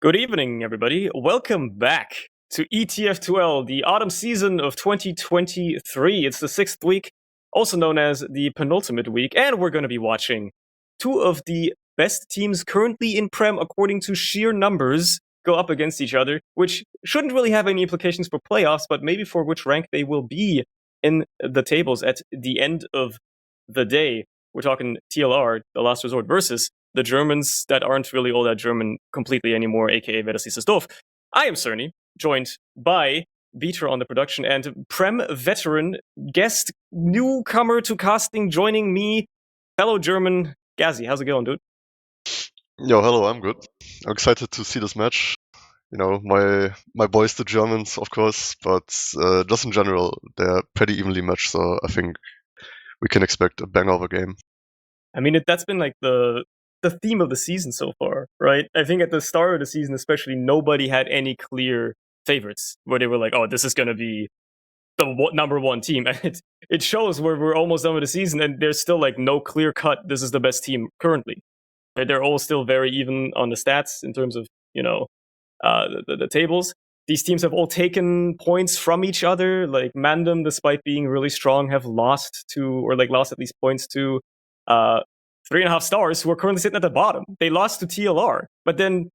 Good evening, everybody. Welcome back to ETF2L, the autumn season of 2023. It's the 6th week, also known as the penultimate week, and we're going to be watching two of the best teams currently in Prem according to sheer numbers go up against each other, which shouldn't really have any implications for playoffs, but maybe for which rank they will be in the tables at the end of the day. We're talking TLR, the last resort, versus the Germans that aren't really all that German completely anymore, aka Wer das ist doof. I am Cerny, joined by Beater on the production and Prem veteran guest newcomer to casting joining me, fellow German Gazi. How's it going, dude? Yo, hello, I'm good. I'm excited to see this match. You know, my boys, the Germans, of course, but just in general, they're pretty evenly matched, so I think we can expect a bang of a game. I mean, that's been like the theme of the season so far, right? I think at the start of the season, especially, nobody had any clear favorites where they were like, "Oh, this is going to be the number one team." And it shows where we're almost done with the season, and there's still like no clear cut. This is the best team currently. They're all still very even on the stats in terms of the tables. These teams have all taken points from each other. Like Mandem, despite being really strong, have lost at least points to 3.5 stars, who are currently sitting at the bottom. They lost to TLR, but then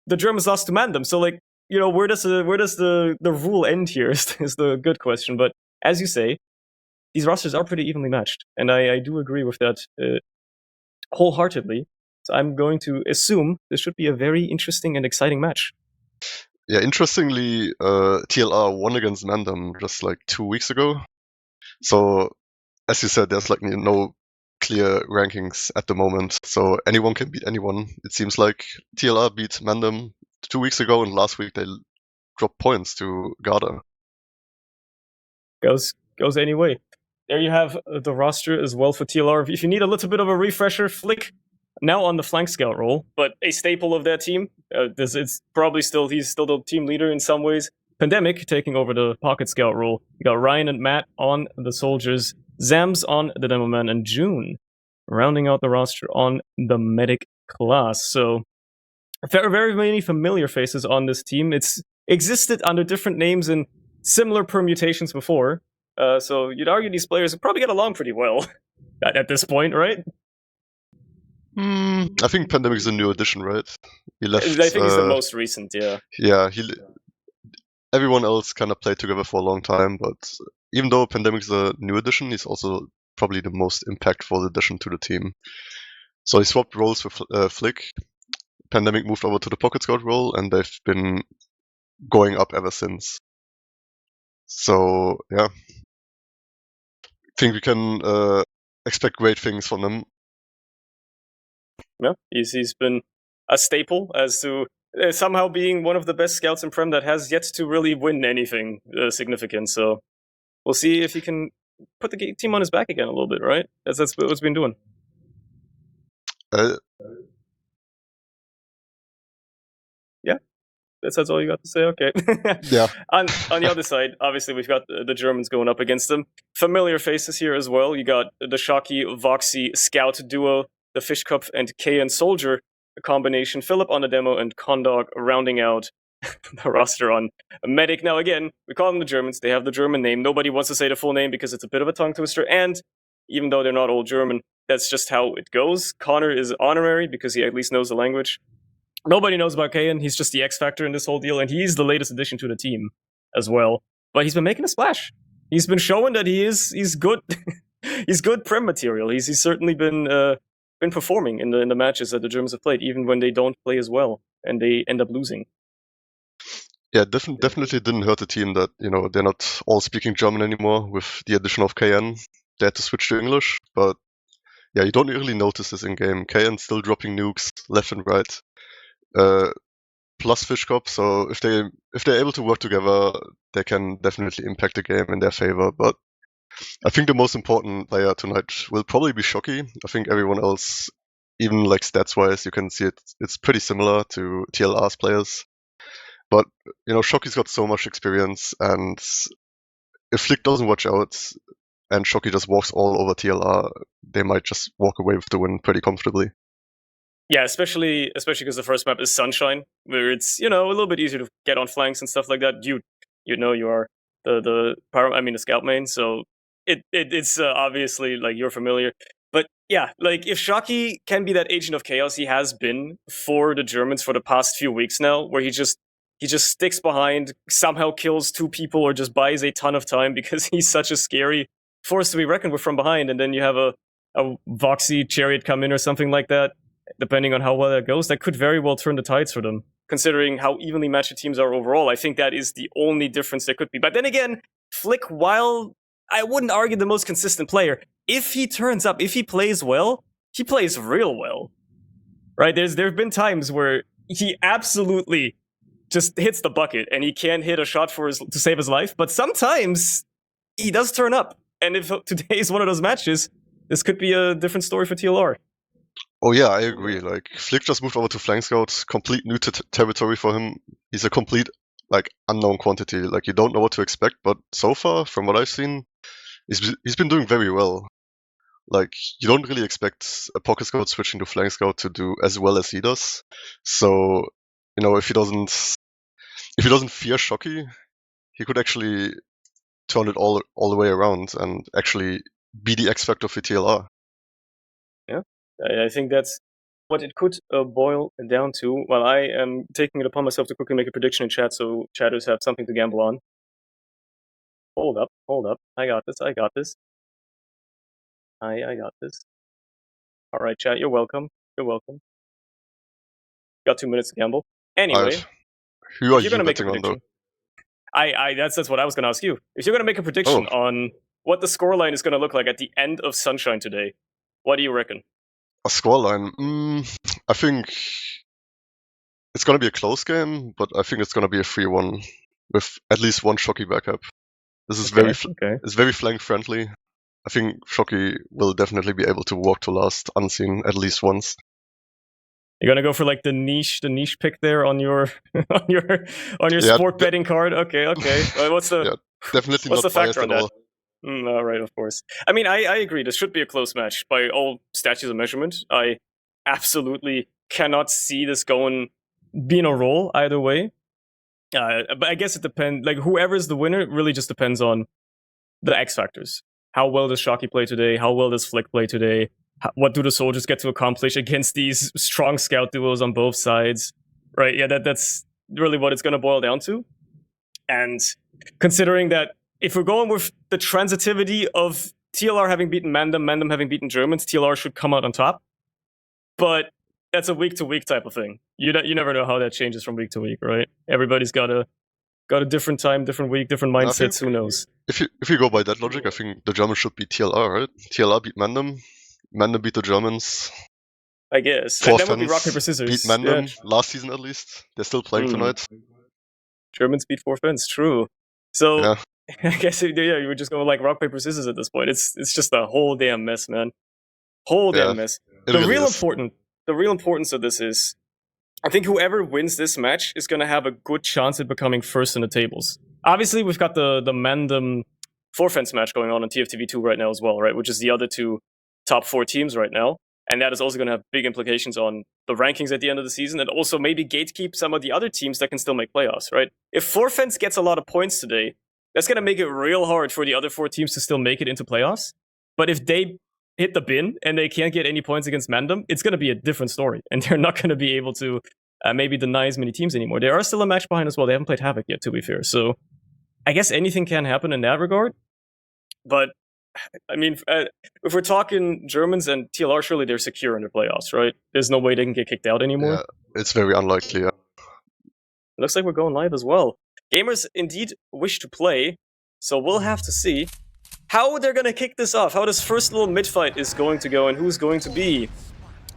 the Germans lost to Mandem. So like, where does the rule end here is the good question. But as you say, these rosters are pretty evenly matched, and I do agree with that wholeheartedly. So I'm going to assume this should be a very interesting and exciting match. Yeah, interestingly, TLR won against Mandem just like 2 weeks ago. So, as you said, there's like no clear rankings at the moment, so anyone can beat anyone. It seems like TLR beat Mandem 2 weeks ago, and last week they dropped points to Garda. Goes any way. There you have the roster as well for TLR. If you need a little bit of a refresher, Flick now on the flank scout role, but a staple of that team. He's still the team leader in some ways. Pandemic taking over the pocket scout role. You got Ryan and Matt on the soldiers, Zams on the demo man, and June rounding out the roster on the medic class. So very, very many familiar faces on this team. It's existed under different names and similar permutations before. So you'd argue these players probably get along pretty well at this point, right? I think Pandemic is a new addition, right? He left. I think he's the most recent, yeah. Yeah, everyone else kind of played together for a long time, but even though Pandemic is a new addition, he's also probably the most impactful addition to the team. So he swapped roles with Flick. Pandemic moved over to the Pocket Scout role, and they've been going up ever since. So, yeah. I think we can expect great things from them. Yeah, he's been a staple as to somehow being one of the best scouts in Prem that has yet to really win anything significant. So we'll see if he can put the team on his back again a little bit, right? That's what he's been doing. Yeah, that's all you got to say. Okay. Yeah. On the other side, obviously we've got the Germans going up against them. Familiar faces here as well. You got the Shocky Voxy Scout duo, the Fishkopf and KN Soldier combination, Philip on the demo, and Kondog rounding out the roster on Medic. Now, again, we call them the Germans. They have the German name. Nobody wants to say the full name because it's a bit of a tongue twister, and even though they're not all German, that's just how it goes. Connor is honorary because he at least knows the language. Nobody knows about Kayan. He's just the X factor in this whole deal, and he's the latest addition to the team as well. But he's been making a splash. He's been showing that he's good. He's good Prem material. He's certainly been performing in the matches that the Germans have played, even when they don't play as well and they end up losing. Yeah, definitely didn't hurt the team that they're not all speaking German anymore with the addition of KN. They had to switch to English, but yeah, you don't really notice this in game. KN still dropping nukes left and right. Plus Fishkop, so if they're able to work together, they can definitely impact the game in their favor. But I think the most important player tonight will probably be Shocky. I think everyone else, even like stats wise, you can see it's pretty similar to TLR's players. But Shocky's got so much experience, and if Flick doesn't watch out and Shocky just walks all over TLR, they might just walk away with the win pretty comfortably. Yeah, especially because the first map is Sunshine, where it's, a little bit easier to get on flanks and stuff like that. You are the power, I mean the scout main, so it's obviously like you're familiar. But yeah, like if Shocky can be that agent of chaos he has been for the Germans for the past few weeks now, where he just sticks behind, somehow kills 2 people, or just buys a ton of time because he's such a scary force to be reckoned with from behind, and then you have a Voxy chariot come in or something like that. Depending on how well that goes, that could very well turn the tides for them. Considering how evenly matched the teams are overall, I think that is the only difference there could be. But then again, Flick, while I wouldn't argue the most consistent player, if he turns up, if he plays well, he plays real well. Right? There have been times where he absolutely just hits the bucket and he can't hit a shot to save his life, but sometimes he does turn up. And if today is one of those matches, this could be a different story for TLR. Oh yeah, I agree. Like Flick just moved over to flank scout, complete new territory for him. He's a complete unknown quantity. Like you don't know what to expect, but so far, from what I've seen, he's been doing very well. Like you don't really expect a pocket scout switching to flank scout to do as well as he does. So if he doesn't fear Shocky, he could actually turn it all the way around and actually be the X factor for TLR. Yeah, I think that's what it could boil down to. While I am taking it upon myself to quickly make a prediction in chat, so chatters have something to gamble on. Hold up. I got this. I got this. All right, chat. You're welcome. Got 2 minutes to gamble. Anyway, who are you betting on though? That's what I was going to ask you. If you're going to make a prediction on what the scoreline is going to look like at the end of Sunshine today, what do you reckon? A scoreline? I think it's going to be a close game, but I think it's going to be a 3-1 with at least one Shocky backup. This is it's very flank friendly. I think Shocky will definitely be able to walk to last unseen at least once. You're gonna go for like the niche pick there on your sport betting card. Okay. What's the definitely what's not the factor on that? all. All right, of course. I mean, I agree. This should be a close match by all statutes of measurement. I absolutely cannot see this being a roll either way. But I guess it depends. Like whoever's the winner really just depends on the X factors. How well does Shocky play today? How well does Flick play today? What do the soldiers get to accomplish against these strong scout duos on both sides? Right? Yeah, that's really what it's going to boil down to. And considering that if we're going with the transitivity of TLR having beaten Mandem having beaten Germans, TLR should come out on top. But that's a week-to-week type of thing. You never know how that changes from week to week, right? Everybody's got a different time, different week, different mindsets. Who knows? If you go by that logic, I think the Germans should beat TLR, right? TLR beat Mandem beat the Germans. I guess. That would be rock, paper, scissors. Beat Mandem last season at least. They're still playing tonight. Germans beat 4 Fens, true. So I guess you were just going like rock, paper, scissors at this point. It's just a whole damn mess, man. Damn mess. The real importance of this is I think whoever wins this match is going to have a good chance at becoming first in the tables. Obviously, we've got the Mandem 4 Fens match going on TFTV2 right now as well, right? Which is the other 2 top 4 teams right now. And that is also going to have big implications on the rankings at the end of the season and also maybe gatekeep some of the other teams that can still make playoffs, right? If 4 Fens gets a lot of points today, that's going to make it real hard for the other 4 teams to still make it into playoffs. But if they hit the bin and they can't get any points against Mandem, it's going to be a different story. And they're not going to be able to maybe deny as many teams anymore. They are still a match behind as well. They haven't played Havoc yet, to be fair. So I guess anything can happen in that regard. But I mean, if we're talking Germans and TLR, surely they're secure in the playoffs, right? There's no way they can get kicked out anymore. Yeah, it's very unlikely. Yeah. It looks like we're going live as well. Gamers indeed wish to play, so we'll have to see how they're going to kick this off, how this first little mid-fight is going to go, and who's going to be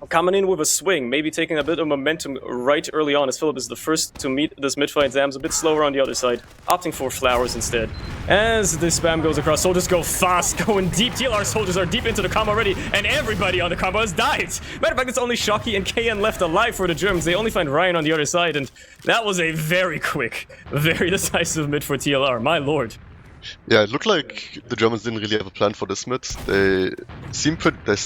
coming in with a swing, maybe taking a bit of momentum right early on, as Philip is the first to meet this mid-fight. Zam's a bit slower on the other side, opting for flowers instead. As the spam goes across, soldiers go fast, going deep. TLR soldiers are deep into the combo already, and everybody on the combo has died. Matter of fact, it's only Shocky and KN left alive for the Germans. They only find Ryan on the other side, and that was a very quick, very decisive mid for TLR. My lord. Yeah, it looked like the Germans didn't really have a plan for this mid. They seemed pretty,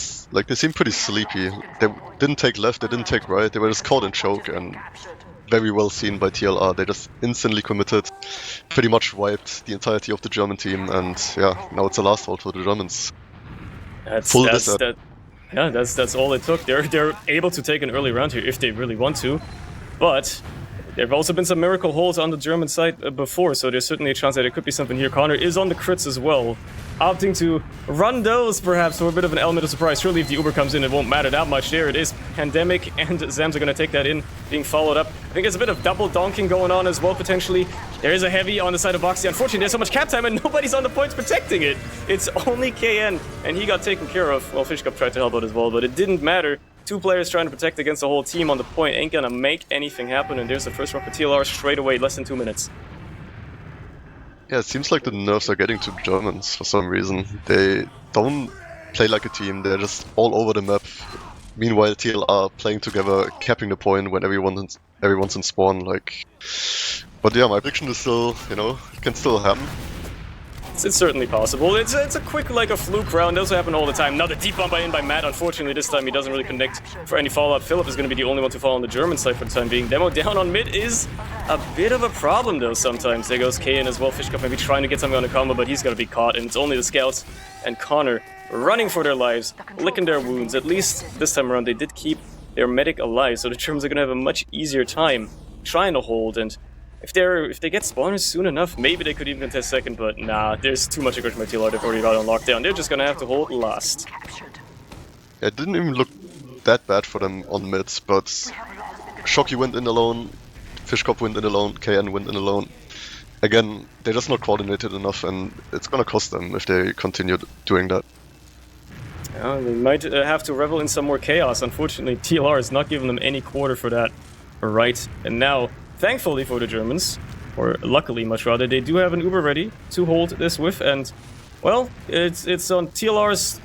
sleepy. They didn't take left, they didn't take right. They were just caught in choke and very well seen by TLR. They just instantly committed, pretty much wiped the entirety of the German team, and yeah, now it's a last hold for the Germans. That's all it took. They're able to take an early round here if they really want to, but there have also been some miracle holds on the German side before, so there's certainly a chance that it could be something here. Connor is on the crits as well, opting to run those perhaps for a bit of an element of surprise. Surely if the Uber comes in, it won't matter that much. There it is. Pandemic and Zams are going to take that in, being followed up. I think there's a bit of double donking going on as well, potentially. There is a heavy on the side of Voxy. Unfortunately, there's so much cap time and nobody's on the points protecting it. It's only KN, and he got taken care of. Well, Fishcup tried to help out as well, but it didn't matter. Two players trying to protect against the whole team on the point ain't gonna make anything happen, and there's the first round for TLR straight away, less than 2 minutes. Yeah, it seems like the nerfs are getting to the Germans for some reason. They don't play like a team, they're just all over the map. Meanwhile, TLR playing together, capping the point when everyone's in spawn, like... But yeah, my prediction is still, it can still happen. It's certainly possible. It's a quick, like a fluke round. Those happen all the time. Now the deep bump in by Matt. Unfortunately, this time he doesn't really connect for any follow-up. Philip is going to be the only one to fall on the German side for the time being. Demo down on mid is a bit of a problem, though, sometimes. There goes Kayan as well. Fishcup maybe trying to get something on the combo, but he's going to be caught. And it's only the scouts and Connor running for their lives, licking their wounds. At least this time around, they did keep their medic alive, so the Germans are going to have a much easier time trying to hold. And if they get spawners soon enough, maybe they could even contest second, but nah, there's too much aggression by TLR. They've already got on lockdown. They're just gonna have to hold last. It didn't even look that bad for them on mids, but Shocky went in alone, Fishcop went in alone, KN went in alone. Again, they're just not coordinated enough, and it's gonna cost them if they continue doing that. Yeah, they might have to revel in some more chaos. Unfortunately, TLR is not giving them any quarter for that. Right, and now, thankfully for the Germans, or luckily much rather, they do have an Uber ready to hold this with, and well, it's on TLR's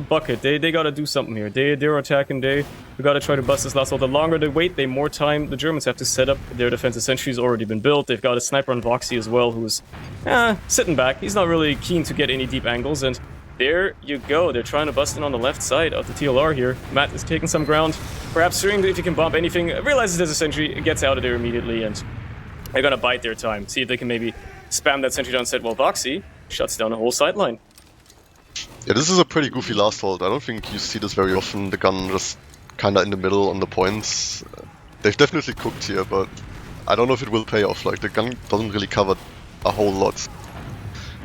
bucket. They gotta do something here. They're attacking. We gotta try to bust this last hold. The longer they wait, the more time the Germans have to set up their defensive sentry's already been built. They've got a sniper on Voxy as well, who's sitting back. He's not really keen to get any deep angles, and there you go. They're trying to bust in on the left side of the TLR here. Matt is taking some ground. Perhaps seeing if he can bump anything, realizes there's a sentry, gets out of there immediately, and they're gonna bide their time. See if they can maybe spam that sentry down set while Voxy shuts down the whole sideline. Yeah, this is a pretty goofy last hold. I don't think you see this very often. The gun just kinda in the middle on the points. They've definitely cooked here, but I don't know if it will pay off. Like, the gun doesn't really cover a whole lot.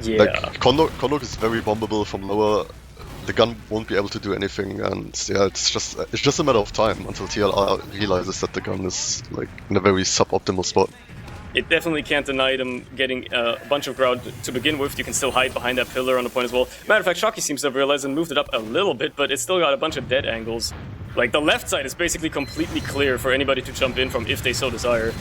Yeah. Like, Kondok is very bombable from lower. The gun won't be able to do anything, and yeah, it's just a matter of time until TLR realizes that the gun is like in a very suboptimal spot. It definitely can't deny them getting a bunch of ground to begin with. You can still hide behind that pillar on the point as well. Matter of fact, Shocky seems to have realized and moved it up a little bit, but it's still got a bunch of dead angles. Like, the left side is basically completely clear for anybody to jump in from if they so desire.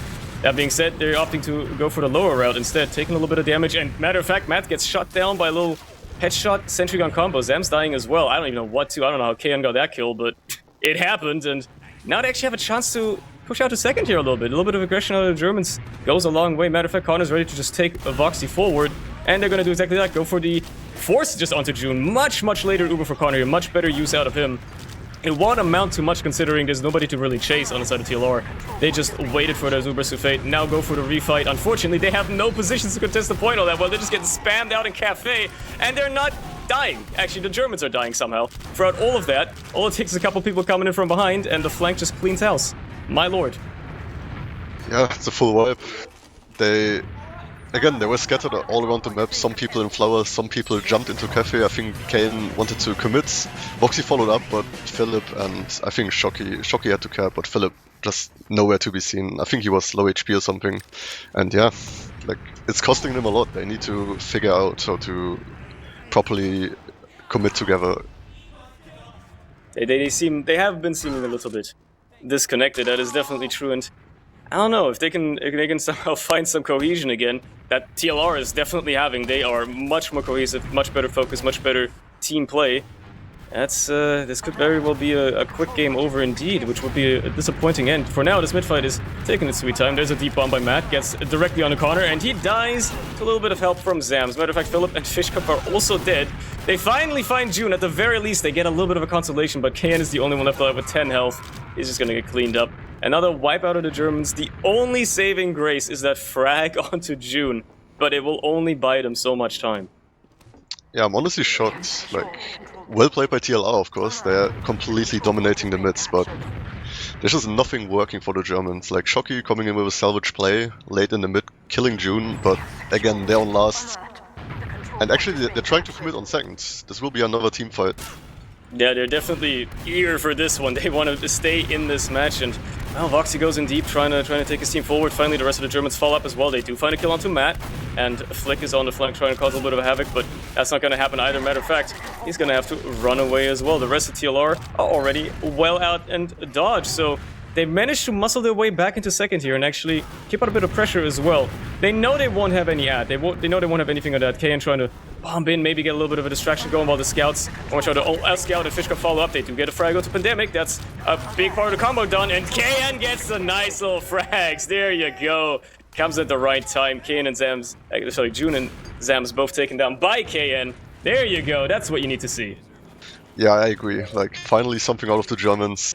That being said, they're opting to go for the lower route instead, taking a little bit of damage, and matter of fact, Matt gets shot down by a little headshot sentry gun combo. Zam's dying as well. I don't even know what to. I don't know how KN got that kill, but it happened, and now they actually have a chance to push out to second here a little bit. A little bit of aggression out of the Germans goes a long way. Matter of fact, Connor's ready to just take a Voxy forward, and they're going to do exactly that. Go for the force just onto June. Much later Uber for Connor here. Much better use out of him. It won't amount to much considering there's nobody to really chase on the side of TLR. They just waited for their Ubers to fade. Now go for the refight. Unfortunately, they have no positions to contest the point all that well. They're just getting spammed out in Cafe, and they're not dying. Actually, the Germans are dying somehow. Throughout all of that, all it takes is a couple people coming in from behind, and the flank just cleans house. My lord. Yeah, it's a full wipe. They were scattered all around the map. Some people in flowers, some people jumped into Cafe. I think Kane wanted to commit. Voxy followed up, but Philip and I think Shocky had to cap, but Philip just nowhere to be seen. I think he was low HP or something. And yeah, like, it's costing them a lot. They need to figure out how to properly commit together. They have been seeming a little bit disconnected. That is definitely true, and I don't know if they can somehow find some cohesion again. That TLR is definitely having. They are much more cohesive, much better focus, much better team play. This could very well be a quick game over indeed, which would be a disappointing end. For now, this mid fight is taking its sweet time. There's a deep bomb by Matt, gets directly on the corner, and he dies to a little bit of help from Zams. As a matter of fact, Philip and Fishcup are also dead. They finally find June. At the very least, they get a little bit of a consolation, but KN is the only one left alive with 10 health. He's just gonna get cleaned up. Another wipe out of the Germans. The only saving grace is that frag onto June, but it will only buy them so much time. Yeah, I'm honestly shocked. Like, well played by TLR, of course. They're completely dominating the mids, but there's just nothing working for the Germans. Like, Shocky coming in with a salvage play late in the mid, killing June, but again, they're on last. And actually, they're trying to commit on second. This will be another team fight. Yeah, they're definitely eager for this one. They want to stay in this match, and well, Voxy goes in deep, trying to take his team forward. Finally, the rest of the Germans fall up as well. They do find a kill onto Matt, and Flick is on the flank trying to cause a little bit of havoc, but that's not going to happen either. Matter of fact, he's going to have to run away as well. The rest of TLR are already well out and dodge, so they managed to muscle their way back into second here and actually keep out a bit of pressure as well. They know they won't have any ad. They know they won't have anything on that. KN trying to bomb in, maybe get a little bit of a distraction going while the scouts want to try to out-scout and Fishcup follow up. They do get a frag to Pandemic. That's a big part of the combo done, and KN gets the nice little frags. There you go. Comes at the right time. KN and Zams, sorry, June and Zams both taken down by KN. There you go. That's what you need to see. Yeah, I agree. Like, finally something out of the Germans.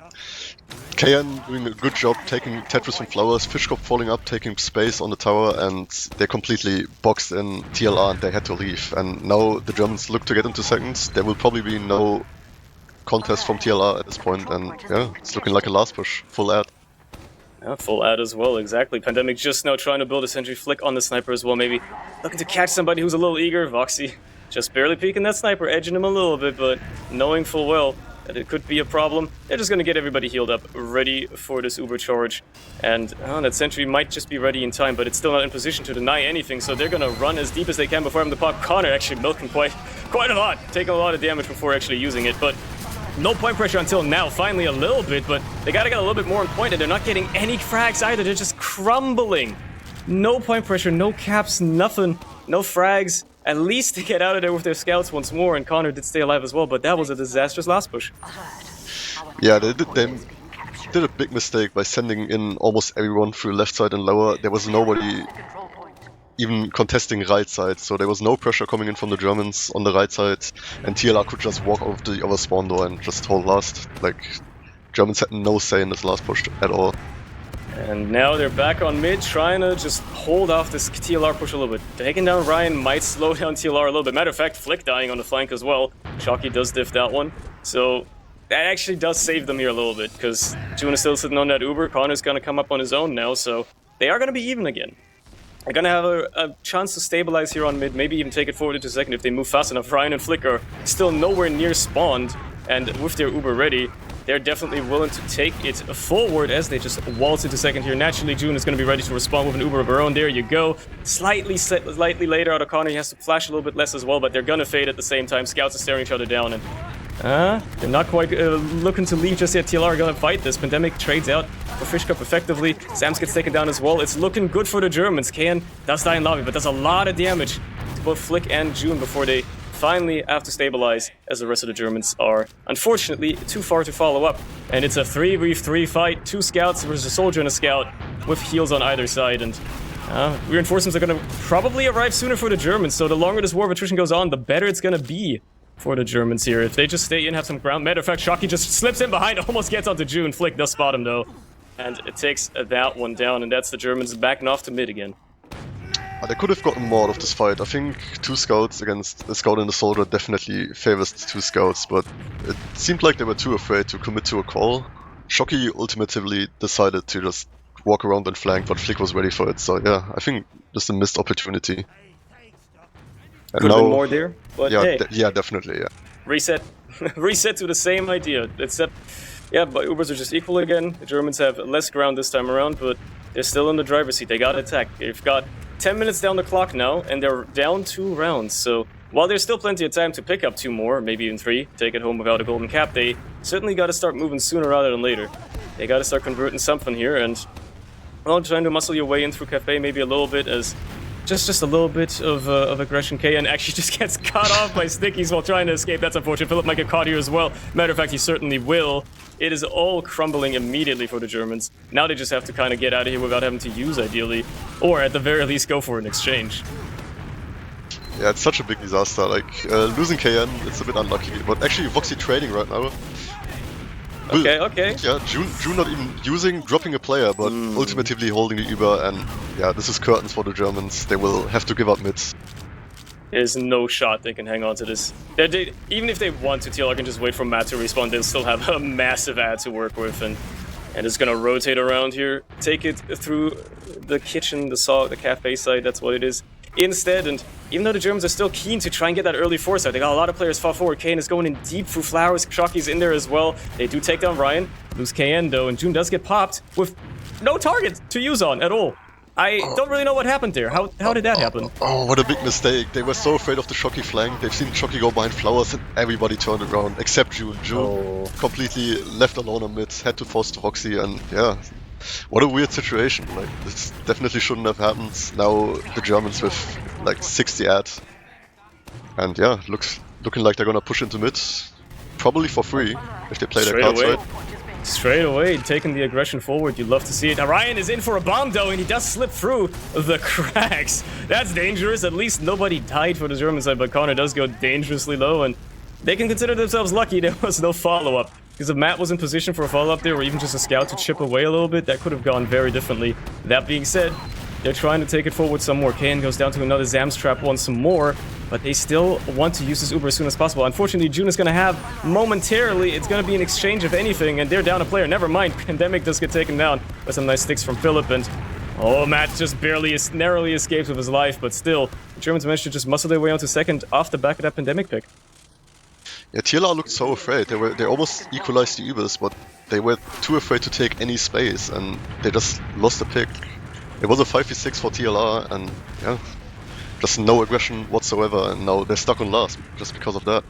KN doing a good job taking Tetris from Flowers, Fishcup falling up, taking space on the tower, and they completely boxed in TLR and they had to leave. And now the Germans look to get into seconds. There will probably be no contest from TLR at this point, and yeah, it's looking like a last push, full ad. Yeah, full ad as well, exactly. Pandemic just now trying to build a sentry Flick on the sniper as well, maybe looking to catch somebody who's a little eager. Voxy just barely peeking that sniper, edging him a little bit, but knowing full well that it could be a problem. They're just going to get everybody healed up, ready for this Uber charge. And that sentry might just be ready in time, but it's still not in position to deny anything, so they're going to run as deep as they can before having to pop. Connor actually milking quite a lot, taking a lot of damage before actually using it, but no point pressure until now. Finally a little bit, but they got to get a little bit more on point, and they're not getting any frags either. They're just crumbling. No point pressure, no caps, nothing, no frags. At least they get out of there with their scouts once more, and Connor did stay alive as well, but that was a disastrous last push. Yeah, they did a big mistake by sending in almost everyone through left side and lower. There was nobody even contesting right side, so there was no pressure coming in from the Germans on the right side, and TLR could just walk over the other spawn door and just hold last. Like, Germans had no say in this last push at all. And now they're back on mid, trying to just hold off this TLR push a little bit. Taking down Ryan might slow down TLR a little bit. Matter of fact, Flick dying on the flank as well. Shocky does diff that one. So that actually does save them here a little bit, because June is still sitting on that Uber. Connor's going to come up on his own now, so they are going to be even again. They're going to have a chance to stabilize here on mid, maybe even take it forward into second if they move fast enough. Ryan and Flick are still nowhere near spawned, and with their Uber ready, they're definitely willing to take it forward as they just waltz into second here. Naturally, June is going to be ready to respond with an Uber of her own. There you go. Slightly later out of Connor, he has to flash a little bit less as well, but they're going to fade at the same time. Scouts are staring each other down, and they're not quite looking to leave just yet. TLR are going to fight this. Pandemic trades out for Fishcup effectively. Sams gets taken down as well. It's looking good for the Germans. KN does die in lobby, but does a lot of damage to both Flick and June before they finally have to stabilize, as the rest of the Germans are unfortunately too far to follow up. And it's a 3v3 fight, 2 scouts versus a soldier and a scout with heals on either side, and reinforcements are going to probably arrive sooner for the Germans, so the longer this war of attrition goes on, the better it's going to be for the Germans here. If they just stay in, have some ground. Matter of fact, Shocky just slips in behind, almost gets onto June. Flick does spot him though, and it takes that one down, and that's the Germans backing off to mid again. They could have gotten more out of this fight. I think 2 scouts against a scout and a soldier definitely favors the 2 scouts, but it seemed like they were too afraid to commit to a call. Shocky ultimately decided to just walk around and flank, but Flick was ready for it, so yeah, I think just a missed opportunity. And could have been more there, but yeah, hey. Yeah, definitely, yeah. Reset. Reset to the same idea, except, yeah, but Ubers are just equal again. The Germans have less ground this time around, but they're still in the driver's seat. They got attack. They've got 10 minutes down the clock now, and they're down 2 rounds, so while there's still plenty of time to pick up 2 more, maybe even 3, take it home without a golden cap, they certainly got to start moving sooner rather than later. They got to start converting something here, and well, trying to muscle your way in through Cafe maybe a little bit, as just a little bit of aggression. KN actually just gets cut off by Stickies while trying to escape. That's unfortunate. Philip might get caught here as well. Matter of fact, he certainly will. It is all crumbling immediately for the Germans. Now they just have to kind of get out of here without having to use, ideally. Or at the very least, go for an exchange. Yeah, it's such a big disaster. Like, losing KN, it's a bit unlucky. But actually, Voxy trading right now. Okay. Yeah, June not even using, dropping a player, but ultimately holding the Uber. And yeah, this is curtains for the Germans. They will have to give up mid. There's no shot they can hang on to this. Even if they want to, TLR can just wait for Matt to respawn. They'll still have a massive ad to work with, and it's gonna rotate around here, take it through the kitchen, the cafe side. That's what it is. Instead, and even though the Germans are still keen to try and get that early foresight, they got a lot of players far forward. Kane is going in deep through Flowers. Shockey's in there as well. They do take down Ryan, lose KN though, and June does get popped with no target to use on at all. I don't really know what happened there. How did that happen? Oh, what a big mistake. They were so afraid of the Shocky flank. They've seen Shocky go behind Flowers and everybody turned around except June. June completely left alone on mid, had to force the Roxy, and yeah. What a weird situation. Like, this definitely shouldn't have happened. Now the Germans with like 60 ad. And yeah, looking like they're gonna push into mid. Probably for free, if they play their cards right. Straight away, taking the aggression forward. You'd love to see it. Ryan is in for a bomb though, and he does slip through the cracks. That's dangerous. At least nobody died for the German side, but Connor does go dangerously low, and they can consider themselves lucky there was no follow-up. Because if Matt was in position for a follow-up there, or even just a scout to chip away a little bit, that could have gone very differently. That being said, they're trying to take it forward some more. KN goes down to another Zam's trap once some more, but they still want to use this Uber as soon as possible. Unfortunately, June is going to have momentarily, it's going to be an exchange of anything, and they're down a player. Never mind, Pandemic does get taken down by some nice sticks from Philip, and Matt just narrowly escapes with his life, but still, the Germans managed to just muscle their way onto second off the back of that Pandemic pick. Yeah, TLR looked so afraid. They almost equalized the Ubers, but they were too afraid to take any space, and they just lost the pick. It was a 5v6 for TLR, and yeah, just no aggression whatsoever, and now they're stuck on last just because of that.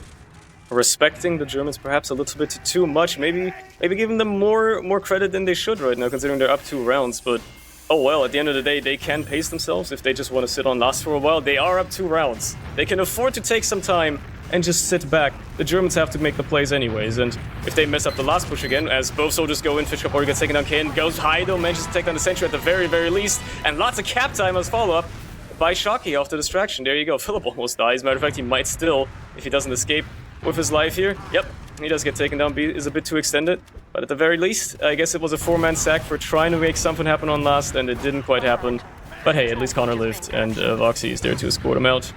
Respecting the Germans perhaps a little bit too much, maybe giving them more credit than they should right now, considering they're up 2 rounds, but oh well, at the end of the day, they can pace themselves if they just want to sit on last for a while. They are up 2 rounds. They can afford to take some time and just sit back. The Germans have to make the plays anyways, and if they mess up the last push again, as both soldiers go in, Fishcup already gets taken down, KN goes high though, manages to take down the sentry at the very least, and lots of cap time as follow-up by Shocky off the distraction. There you go, Philip almost dies. Matter of fact, he might still, if he doesn't escape with his life here. Yep, he does get taken down, is a bit too extended, but at the very least, I guess it was a 4-man sack for trying to make something happen on last, and it didn't quite happen. But hey, at least Connor lived, and Voxy is there to escort him out.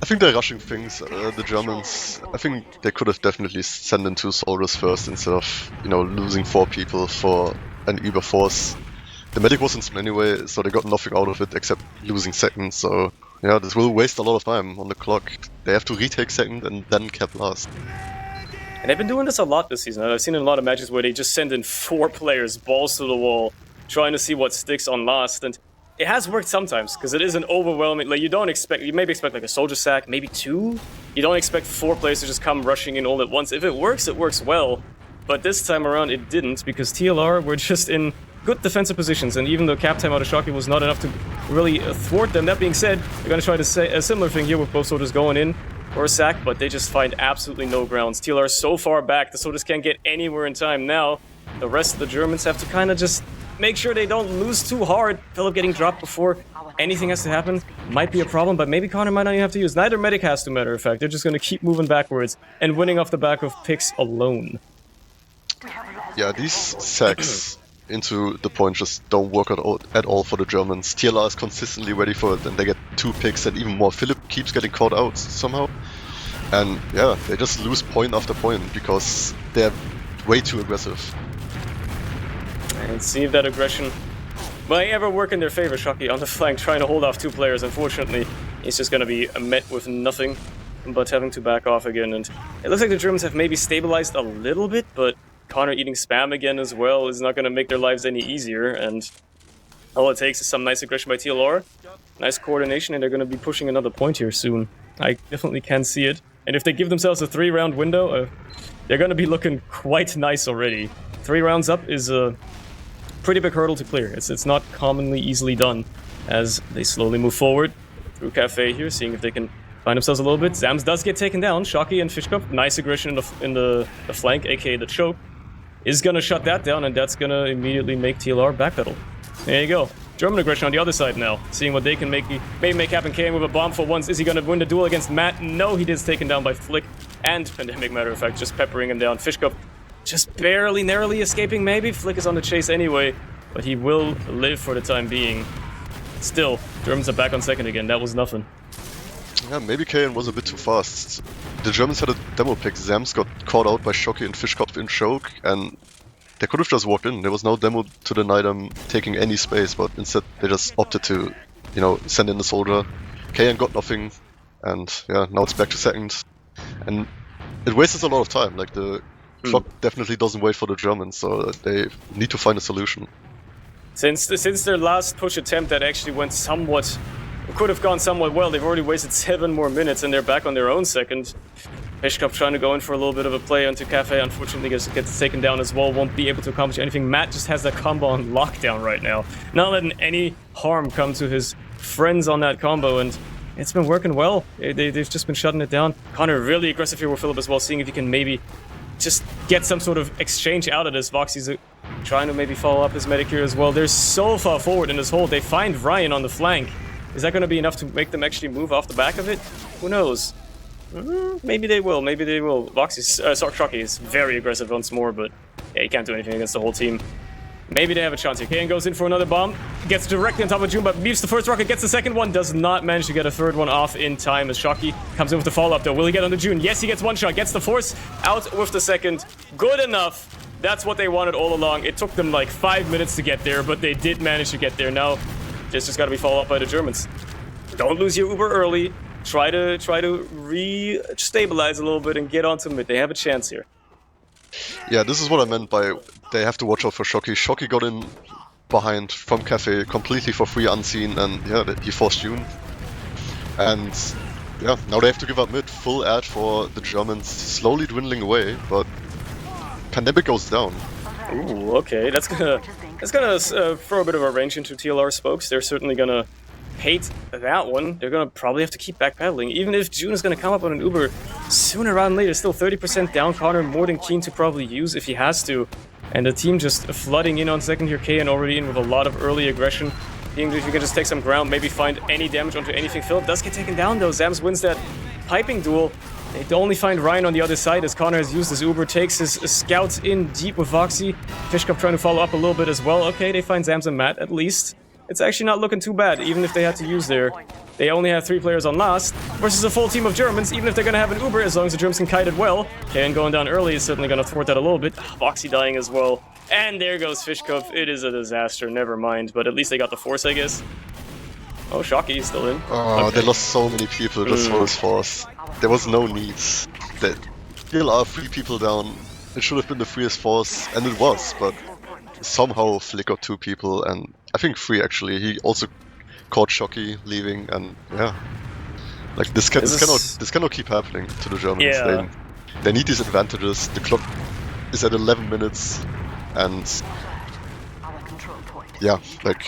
I think they're rushing things, the Germans. I think they could have definitely sent in 2 soldiers first instead of, losing 4 people for an Uber force. The medic wasn't in anyway, so they got nothing out of it except losing second, so yeah, this will waste a lot of time on the clock. They have to retake second and then cap last. And they've been doing this a lot this season. I've seen in a lot of matches where they just send in 4 players, balls to the wall, trying to see what sticks on last, and it has worked sometimes, because it is an overwhelming, like, you maybe expect like a soldier sack, maybe 2? You don't expect 4 players to just come rushing in all at once. If it works well, but this time around it didn't, because TLR were just in good defensive positions, and even though cap time out of Shocky was not enough to really thwart them, that being said, they're going to try to say a similar thing here with both soldiers going in for a sack, but they just find absolutely no grounds. TLR is so far back, the soldiers can't get anywhere in time now. The rest of the Germans have to kind of just make sure they don't lose too hard. Philip getting dropped before anything has to happen might be a problem, but maybe Connor might not even have to use. Neither medic has to, matter of fact. They're just going to keep moving backwards and winning off the back of picks alone. Yeah, these sacks into the point just don't work at all for the Germans. TLR is consistently ready for it, and they get 2 picks and even more. Philip keeps getting caught out somehow. And yeah, they just lose point after point because they're way too aggressive. And see if that aggression might ever work in their favor. Shocky on the flank trying to hold off 2 players. Unfortunately, he's just going to be met with nothing but having to back off again. And it looks like the Germans have maybe stabilized a little bit, but Connor eating spam again as well is not going to make their lives any easier. And all it takes is some nice aggression by TLR, nice coordination, and they're going to be pushing another point here soon. I definitely can see it. And if they give themselves a 3-round window, they're going to be looking quite nice already. 3 rounds up is pretty big hurdle to clear. It's not commonly easily done as they slowly move forward through Cafe here, seeing if they can find themselves a little bit. Zams does get taken down. Shocky and Fishcup, nice aggression in the flank, aka the choke, is gonna shut that down, and that's gonna immediately make TLR backpedal. There you go. German aggression on the other side now, seeing what they can maybe make happen. KN with a bomb for once. Is he gonna win the duel against Matt? No, he is taken down by Flick and Pandemic, matter of fact, just peppering him down. Fishcup just barely, narrowly escaping maybe. Flick is on the chase anyway, but he will live for the time being. Still, Germans are back on second again. That was nothing. Yeah, maybe KN was a bit too fast. The Germans had a demo pick. Zams got caught out by Shocky and Fishcup in choke, and they could have just walked in. There was no demo to deny them taking any space, but instead they just opted to, you know, send in the soldier. KN got nothing, and yeah, now it's back to second. And it wastes a lot of time. Like, the clock definitely doesn't wait for the Germans, so they need to find a solution. Since their last push attempt that actually went somewhat, could have gone somewhat well, they've already wasted 7 more minutes and they're back on their own second. Fishcup trying to go in for a little bit of a play onto Cafe, unfortunately gets taken down as well, won't be able to accomplish anything. Matt just has that combo on lockdown right now, not letting any harm come to his friends on that combo, and it's been working well. They've just been shutting it down. Connor really aggressive here with Philip as well, seeing if he can maybe just get some sort of exchange out of this. Voxy's trying to maybe follow up his medic here as well. They're so far forward in this hold. They find Ryan on the flank. Is that going to be enough to make them actually move off the back of it? Who knows? Maybe they will. Maybe they will. Voxy's, Shocky is very aggressive once more, but yeah, he can't do anything against the whole team. Maybe they have a chance here. KN goes in for another bomb. Gets directly on top of June, but beats the first rocket, gets the second one. Does not manage to get a third one off in time as Shocky comes in with the follow-up though. Will he get on the June? Yes, he gets one shot. Gets the force out with the second. Good enough. That's what they wanted all along. It took them like 5 minutes to get there, but they did manage to get there. Now, it's just got to be followed up by the Germans. Don't lose your Uber early. Try to re-stabilize a little bit and get onto mid. They have a chance here. Yeah, this is what I meant by they have to watch out for Shocky. Shocky got in behind from Cafe completely for free, unseen, and yeah, he forced June. And yeah, now they have to give up mid. Full ad for the Germans, slowly dwindling away, but Pandemic goes down. Ooh, okay, that's gonna throw a bit of a wrench into TLR spokes. They're certainly gonna hate that one. They're gonna probably have to keep backpedaling, even if June is gonna come up on an Uber sooner rather than later. Still 30% down. Connor more than keen to probably use if he has to, and the team just flooding in on second here. KN already in with a lot of early aggression. The English, you can just take some ground, maybe find any damage onto anything. Philip does get taken down though. Zams wins that piping duel. They only find Ryan on the other side as Connor has used his Uber, takes his scouts in deep with Voxy. Fishcup trying to follow up a little bit as well. Okay, they find Zams and Matt at least. It's actually not looking too bad, even if they had to use their... They only have 3 players on last, versus a full team of Germans, even if they're going to have an Uber, as long as the Germans can kite it well. KN going down early is certainly going to thwart that a little bit. Voxy dying as well. And there goes Fishcup. It is a disaster, never mind. But at least they got the force, I guess. Oh, Shocky is still in. Oh, okay. They lost so many people just for this force. There was no need. There still are 3 people down. It should have been the freest force, and it was, but somehow Flick got 2 people, and I think 3 actually. He also caught Shocky leaving, and yeah, like this cannot keep happening to the Germans. Yeah. They need these advantages. The clock is at 11 minutes, and yeah, like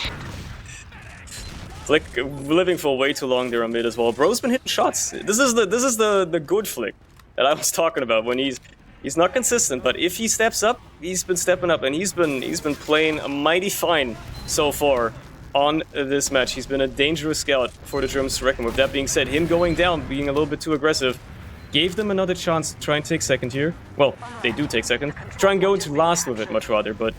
Flick living for way too long there on mid as well. Bro's been hitting shots. This is the good Flick that I was talking about when he's not consistent, but if he steps up, he's been stepping up, and he's been playing mighty fine so far on this match. He's been a dangerous scout for the Germans to reckon with. That being said, him going down, being a little bit too aggressive, gave them another chance to try and take second here. Well, they do take second. Try and go into last with it, much rather, but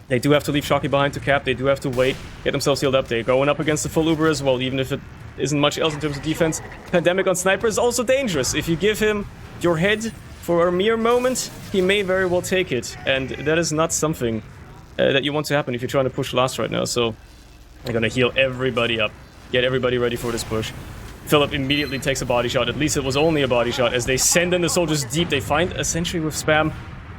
they do have to leave Shocky behind to cap. They do have to wait, get themselves healed up. They're going up against the full Uber as well, even if it isn't much else in terms of defense. Pandemic on Sniper is also dangerous. If you give him your head for a mere moment, he may very well take it, and that is not something that you want to happen if you're trying to push last right now. So they're gonna heal everybody up, get everybody ready for this push. Philip immediately takes a body shot. At least it was only a body shot as they send in the soldiers deep. They find a sentry with spam,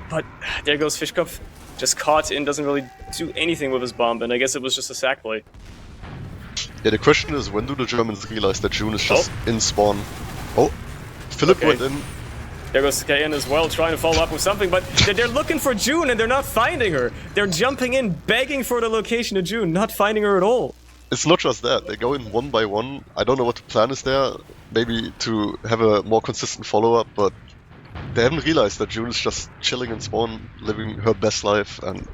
but there goes Fishcup, just caught in, doesn't really do anything with his bomb, and I guess it was just a sack play. Yeah, the question is, when do the Germans realize that June is just in spawn? Oh, Philip went in. There goes KN as well, trying to follow up with something, but they're looking for June and they're not finding her. They're jumping in, begging for the location of June, not finding her at all. It's not just that, they go in one by one. I don't know what the plan is there, maybe to have a more consistent follow-up, but they haven't realized that June is just chilling in spawn, living her best life, and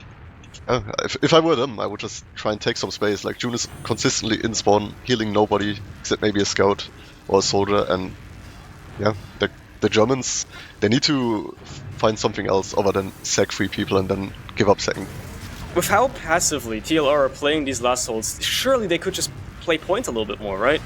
if I were them, I would just try and take some space. Like, June is consistently in spawn, healing nobody, except maybe a scout or a soldier, and yeah, the Germans, they need to find something else other than sack 3 people and then give up second. With how passively TLR are playing these last holds, surely they could just play point a little bit more, right?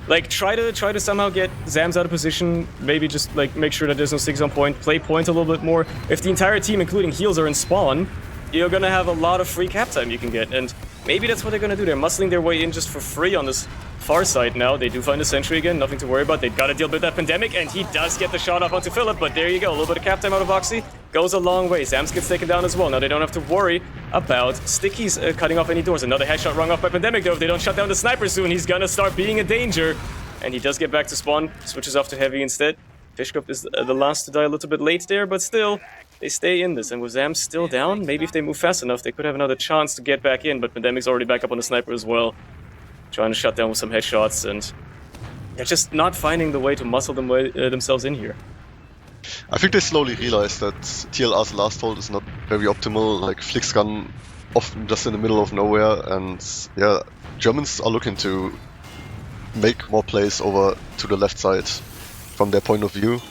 Like, try to somehow get Zams out of position, maybe just, like, make sure that there's no sticks on point, play point a little bit more. If the entire team, including heals, are in spawn, you're gonna have a lot of free cap time you can get, and maybe that's what they're gonna do. They're muscling their way in just for free on this far side now. They do find a sentry again, nothing to worry about. They've got to deal with that pandemic, and he does get the shot off onto Philip, but there you go. A little bit of cap time out of Voxy goes a long way. Zams gets taken down as well. Now they don't have to worry about Stickies cutting off any doors. Another headshot rung off by Pandemic, though. If they don't shut down the sniper soon, he's gonna start being a danger. And he does get back to spawn, switches off to Heavy instead. Fishcup is the last to die a little bit late there, but still, they stay in this. And with Zams still down, maybe if they move fast enough, they could have another chance to get back in, but Pandemic's already back up on the sniper as well. Trying to shut down with some headshots, and they're just not finding the way to muscle themselves in here. I think they slowly realize that TLR's last hold is not very optimal, like Flick's gun often just in the middle of nowhere, and yeah, Germans are looking to make more plays over to the left side from their point of view,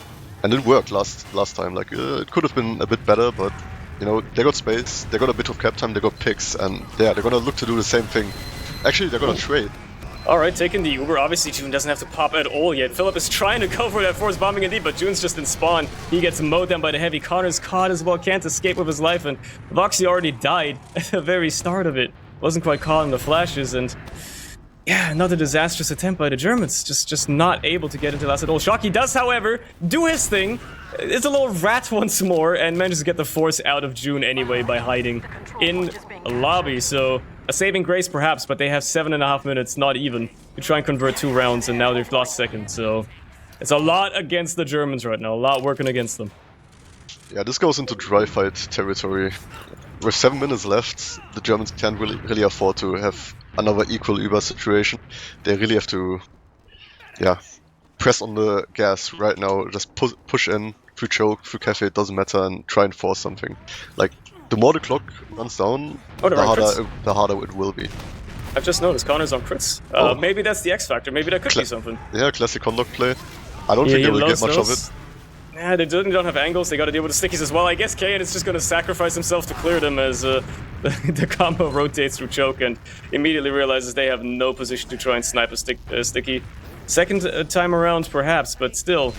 and it worked last time. Like, it could have been a bit better, but you know, they got space, they got a bit of cap time, they got picks, and yeah, they're gonna look to do the same thing. Actually, they're gonna trade. Alright, taking the Uber. Obviously, June doesn't have to pop at all yet. Philip is trying to go for that force bombing indeed, but June's just in spawn. He gets mowed down by the Heavy. Connor's caught as well, can't escape with his life, and Voxy already died at the very start of it. Wasn't quite caught in the flashes, and yeah, another disastrous attempt by the Germans. Just not able to get into last at all. Shocky does, however, do his thing. It's a little rat once more, and manages to get the force out of June anyway by hiding in a lobby, so a saving grace perhaps, but they have 7.5 minutes, not even, to try and convert 2 rounds, and now they've lost second, so it's a lot against the Germans right now, a lot working against them. Yeah, this goes into dry fight territory. With 7 minutes left, the Germans can't really afford to have another equal Uber situation. They really have to, yeah, press on the gas right now, just push in, through choke, through cafe, it doesn't matter, and try and force something. Like, the more the clock runs down, the harder it will be. I've just noticed Connor's on crits. Maybe that's the X factor, maybe that could be something. Yeah, classic conduct play. I don't think they will get much of it. Yeah, they don't have angles, they gotta deal with the stickies as well. I guess KN is just gonna sacrifice himself to clear them as the combo rotates through choke and immediately realizes they have no position to try and snipe a sticky. Second time around, perhaps, but still,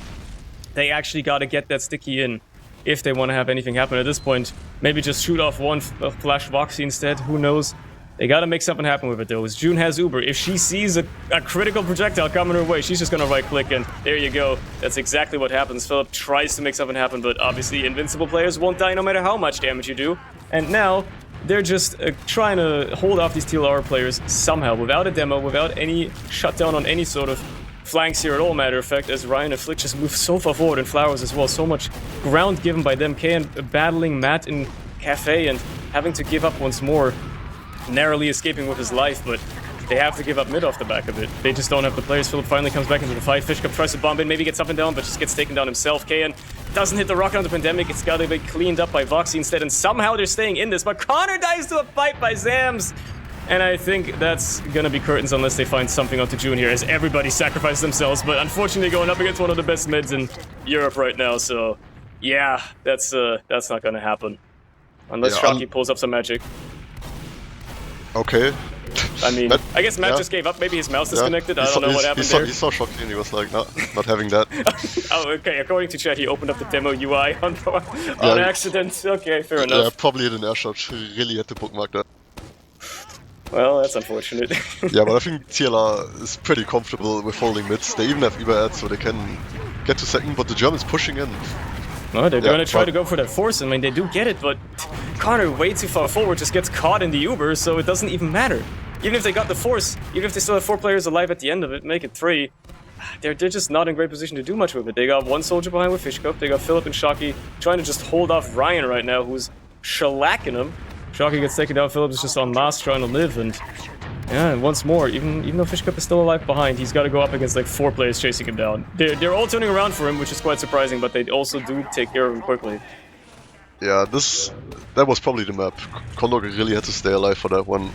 they actually gotta get that sticky in if they want to have anything happen at this point. Maybe just shoot off one flash Voxy instead, who knows. They gotta make something happen with it though, as June has Uber. If she sees a critical projectile coming her way, she's just gonna right click and there you go. That's exactly what happens. Philip tries to make something happen, but obviously invincible players won't die no matter how much damage you do. And now, they're just trying to hold off these TLR players somehow, without a demo, without any shutdown on any sort of flanks here at all, matter of fact, as Ryan and Flick just move so far forward and Flowers as well. So much ground given by them. KN battling Matt in Cafe and having to give up once more, narrowly escaping with his life, but they have to give up mid off the back of it. They just don't have the players. Philip finally comes back into the fight. Fishcup tries to bomb in, maybe get something down, but just gets taken down himself. KN doesn't hit the rocket on the Pandemic. It's got to be cleaned up by Voxy instead, and somehow they're staying in this, but Connor dies to a fight by Zams. And I think that's gonna be curtains unless they find something onto June here, as everybody sacrifices themselves, but unfortunately going up against one of the best mids in Europe right now, so yeah, that's not gonna happen. Unless Shocky pulls up some magic. Okay. I mean, I guess Matt just gave up, maybe his mouse disconnected, I don't know what happened there. He saw Shocky and he was like, no, not having that. Oh, okay, according to chat, he opened up the demo UI on accident. Okay, fair enough. Yeah, probably did an air shot, really had to bookmark that. Well, that's unfortunate. Yeah, but I think TLR is pretty comfortable with holding mids. They even have Uber ads, so they can get to second, but the Germans pushing in. No, they're gonna try to go for that force. I mean, they do get it, but Connor way too far forward just gets caught in the Uber, so it doesn't even matter. Even if they got the force, even if they still have 4 players alive at the end of it, make it 3. they're just not in great position to do much with it. They got one soldier behind with Fishcup. They got Philip and Shockey trying to just hold off Ryan right now, who's shellacking him. Shockey gets taken down. Philip is just on mass trying to live, and yeah, and once more, even though Fishcup is still alive behind, he's got to go up against like 4 players chasing him down. They're all turning around for him, which is quite surprising, but they also do take care of him quickly. Yeah, that was probably the map. Condor really had to stay alive for that one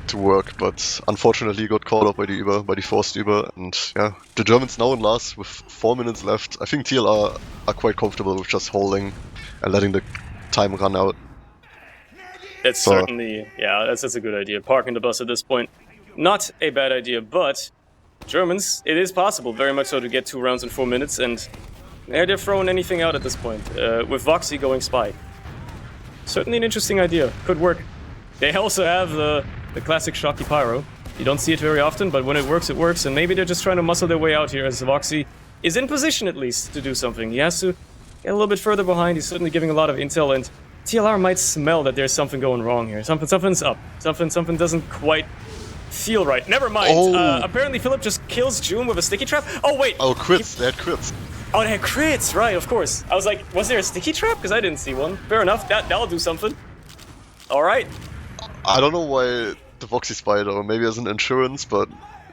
to work, but unfortunately got caught up by the forced Uber, and yeah, the Germans now in last with 4 minutes left. I think TLR are quite comfortable with just holding and letting the time run out. It's certainly, yeah, that's a good idea. Parking the bus at this point, not a bad idea, but Germans, it is possible, very much so, to get 2 rounds in 4 minutes, and they're throwing anything out at this point, with Voxy going spy. Certainly an interesting idea, could work. They also have the classic Shocky Pyro. You don't see it very often, but when it works, and maybe they're just trying to muscle their way out here as Voxy is in position at least to do something. He has to get a little bit further behind. He's certainly giving a lot of intel, and TLR might smell that there's something going wrong here. Something's up. Something doesn't quite feel right. Never mind. Oh. Apparently Philip just kills June with a sticky trap. Oh wait. Oh, crits. They had crits. Oh, they had crits. Right, of course. I was like, was there a sticky trap? Because I didn't see one. Fair enough. That'll do something. All right. I don't know why the Voxy Spider, maybe as an insurance, but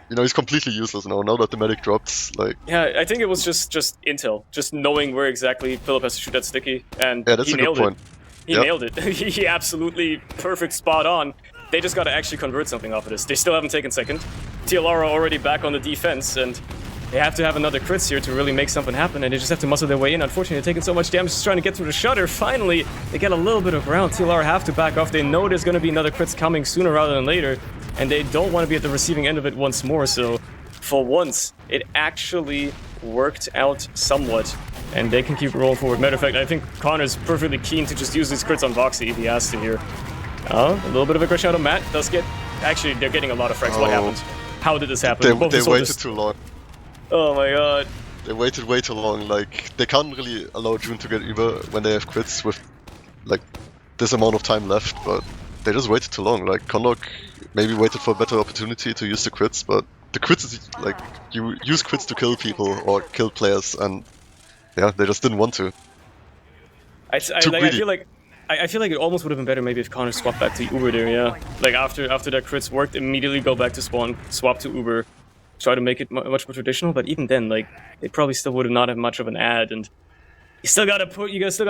you know, he's completely useless now that the medic dropped. Like, yeah, I think it was just intel, just knowing where exactly Philip has to shoot that sticky, and yeah, that's he a nailed good point. He nailed it. He absolutely perfect, spot on. They just got to actually convert something off of this. They still haven't taken second. TLR are already back on the defense, and they have to have another crits here to really make something happen, and they just have to muscle their way in. Unfortunately, they're taking so much damage just trying to get through the shutter. Finally, they get a little bit of ground. TLR have to back off. They know there's going to be another crits coming sooner rather than later, and they don't want to be at the receiving end of it once more, so for once, it actually worked out somewhat, and they can keep rolling forward. Matter of fact, I think Connor's perfectly keen to just use these crits on Voxy if he has to here. A little bit of a crush out of Matt. Does get... Actually, they're getting a lot of frags. What happened? How did this happen? They waited too long. Oh my god. They waited way too long. Like, they can't really allow June to get Uber when they have crits with, like, this amount of time left, but they just waited too long. Like, Condor maybe waited for a better opportunity to use the crits, but the crits is, like, you use crits to kill people or kill players, and yeah, they just didn't want to. I feel like it almost would have been better maybe if Connor swapped back to Uber there, yeah. Like, after that crits worked, immediately go back to spawn, swap to Uber, try to make it much more traditional, but even then, like, they probably still would have not had much of an ad, and you still gotta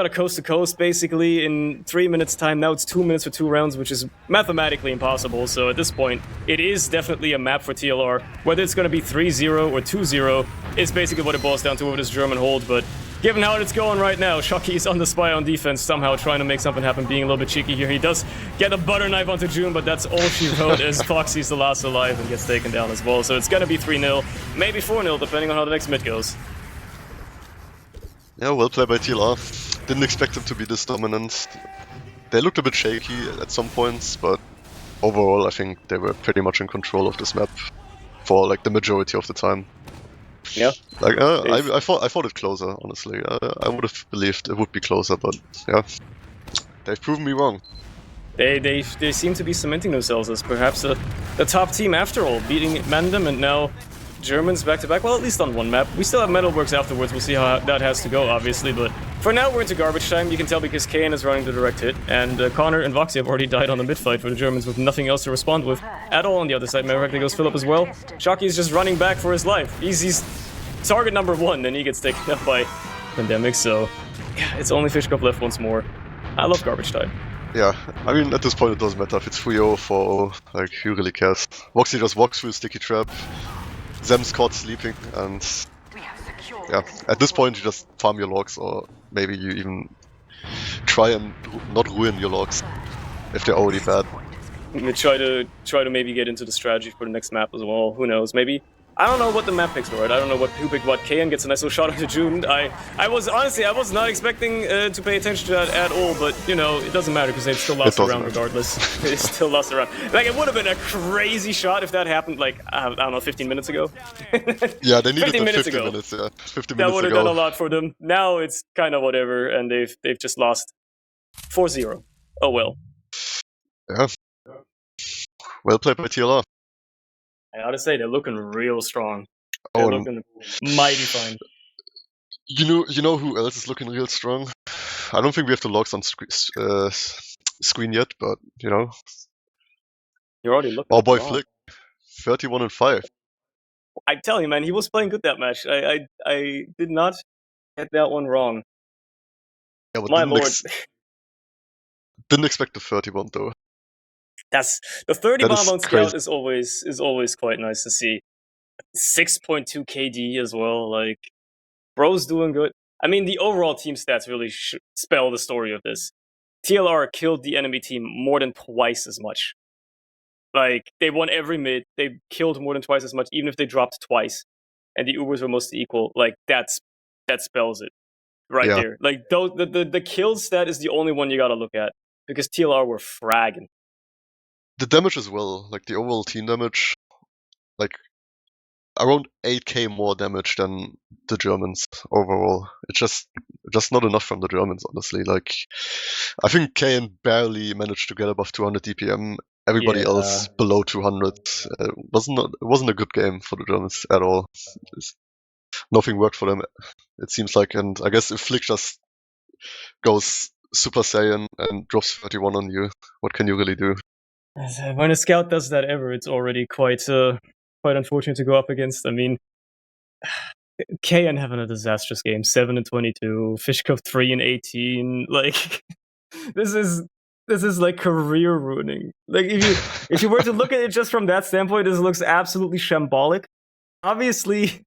coast to coast, basically, in 3 minutes time. Now it's 2 minutes for 2 rounds, which is mathematically impossible, so at this point, it is definitely a map for TLR. Whether it's gonna be 3-0 or 2-0 is basically what it boils down to with this German hold, but given how it's going right now, Shocky is on the spy on defense, somehow trying to make something happen, being a little bit cheeky here. He does get a butter knife onto June, but that's all she wrote as Foxy's the last alive and gets taken down as well. So it's gonna be 3-0, maybe 4-0, depending on how the next mid goes. Yeah, well played by TLR. Didn't expect them to be this dominant. They looked a bit shaky at some points, but overall I think they were pretty much in control of this map for like the majority of the time. Yeah. Like I thought it closer, honestly. I would have believed it would be closer, but yeah, they've proven me wrong. They seem to be cementing themselves as perhaps the top team after all, beating Mandem and now Germans back-to-back, well, at least on one map. We still have Metalworks afterwards, we'll see how that has to go, obviously, but for now we're into garbage time. You can tell because KN is running the direct hit, and Connor and Voxy have already died on the mid-fight for the Germans with nothing else to respond with at all on the other side. Matter of fact, there goes Philip as well. Shocky is just running back for his life. He's target number 1, and he gets taken up by Pandemic, so yeah, it's only Fish Cup left once more. I love garbage time. Yeah, I mean, at this point it doesn't matter if it's 3-0, 4-0, like, who really cares? Voxy just walks through a sticky trap, Zem's caught sleeping, and yeah, at this point you just farm your logs, or maybe you even try and not ruin your logs if they're already bad. We try to maybe get into the strategy for the next map as well. Who knows? Maybe, I don't know what the map picks were. Right? I don't know who picked what. KN gets a nice little shot onto June. I was not expecting to pay attention to that at all. But you know, it doesn't matter because they've still lost the round regardless. They still lost the round. Like, it would have been a crazy shot if that happened. Like, I don't know, 15 minutes ago. Yeah, they needed 15 minutes 50 ago. minutes. Yeah, 50 that minutes would have ago. done a lot for them. Now it's kind of whatever, and they've just lost 4-0. Oh well. Yeah. Well played by TLR. I gotta say, they're looking real strong. They're Oh, looking mighty fine. you know who else is looking real strong? I don't think we have the logs on screen yet, but you know, You're already looking our at the boy log. Flick, 31-5. I tell you, man, he was playing good that match. I did not get that one wrong. Yeah, but My lord, didn't expect the 31 though. that's the 30 That bomb is on crazy. scout is always quite nice to see. 6.2 KD as well. Like, bro's doing good. I mean, the overall team stats really spell the story of this. TLR killed the enemy team more than twice as much. Like, they won every mid. They killed more than twice as much, even if they dropped twice. And the Ubers were mostly equal. Like, that spells it right Yeah, there. Like, the kill stat is the only one you gotta look at. Because TLR were fragging. the damage as well, like the overall team damage, like around 8k more damage than the Germans overall. It's just not enough from the Germans, honestly. Like, I think KN barely managed to get above 200 DPM. Everybody Yeah. else below 200. It wasn't a good game for the Germans at all. Nothing worked for them, it seems like. And I guess if Flick just goes Super Saiyan and drops 31 on you, what can you really do? When a scout does that ever, it's already quite unfortunate to go up against. I mean, KN having a disastrous game, 7-22, Fishkov 3-18. Like, this is like career ruining. Like, if you were to look at it just from that standpoint, this looks absolutely shambolic. Obviously,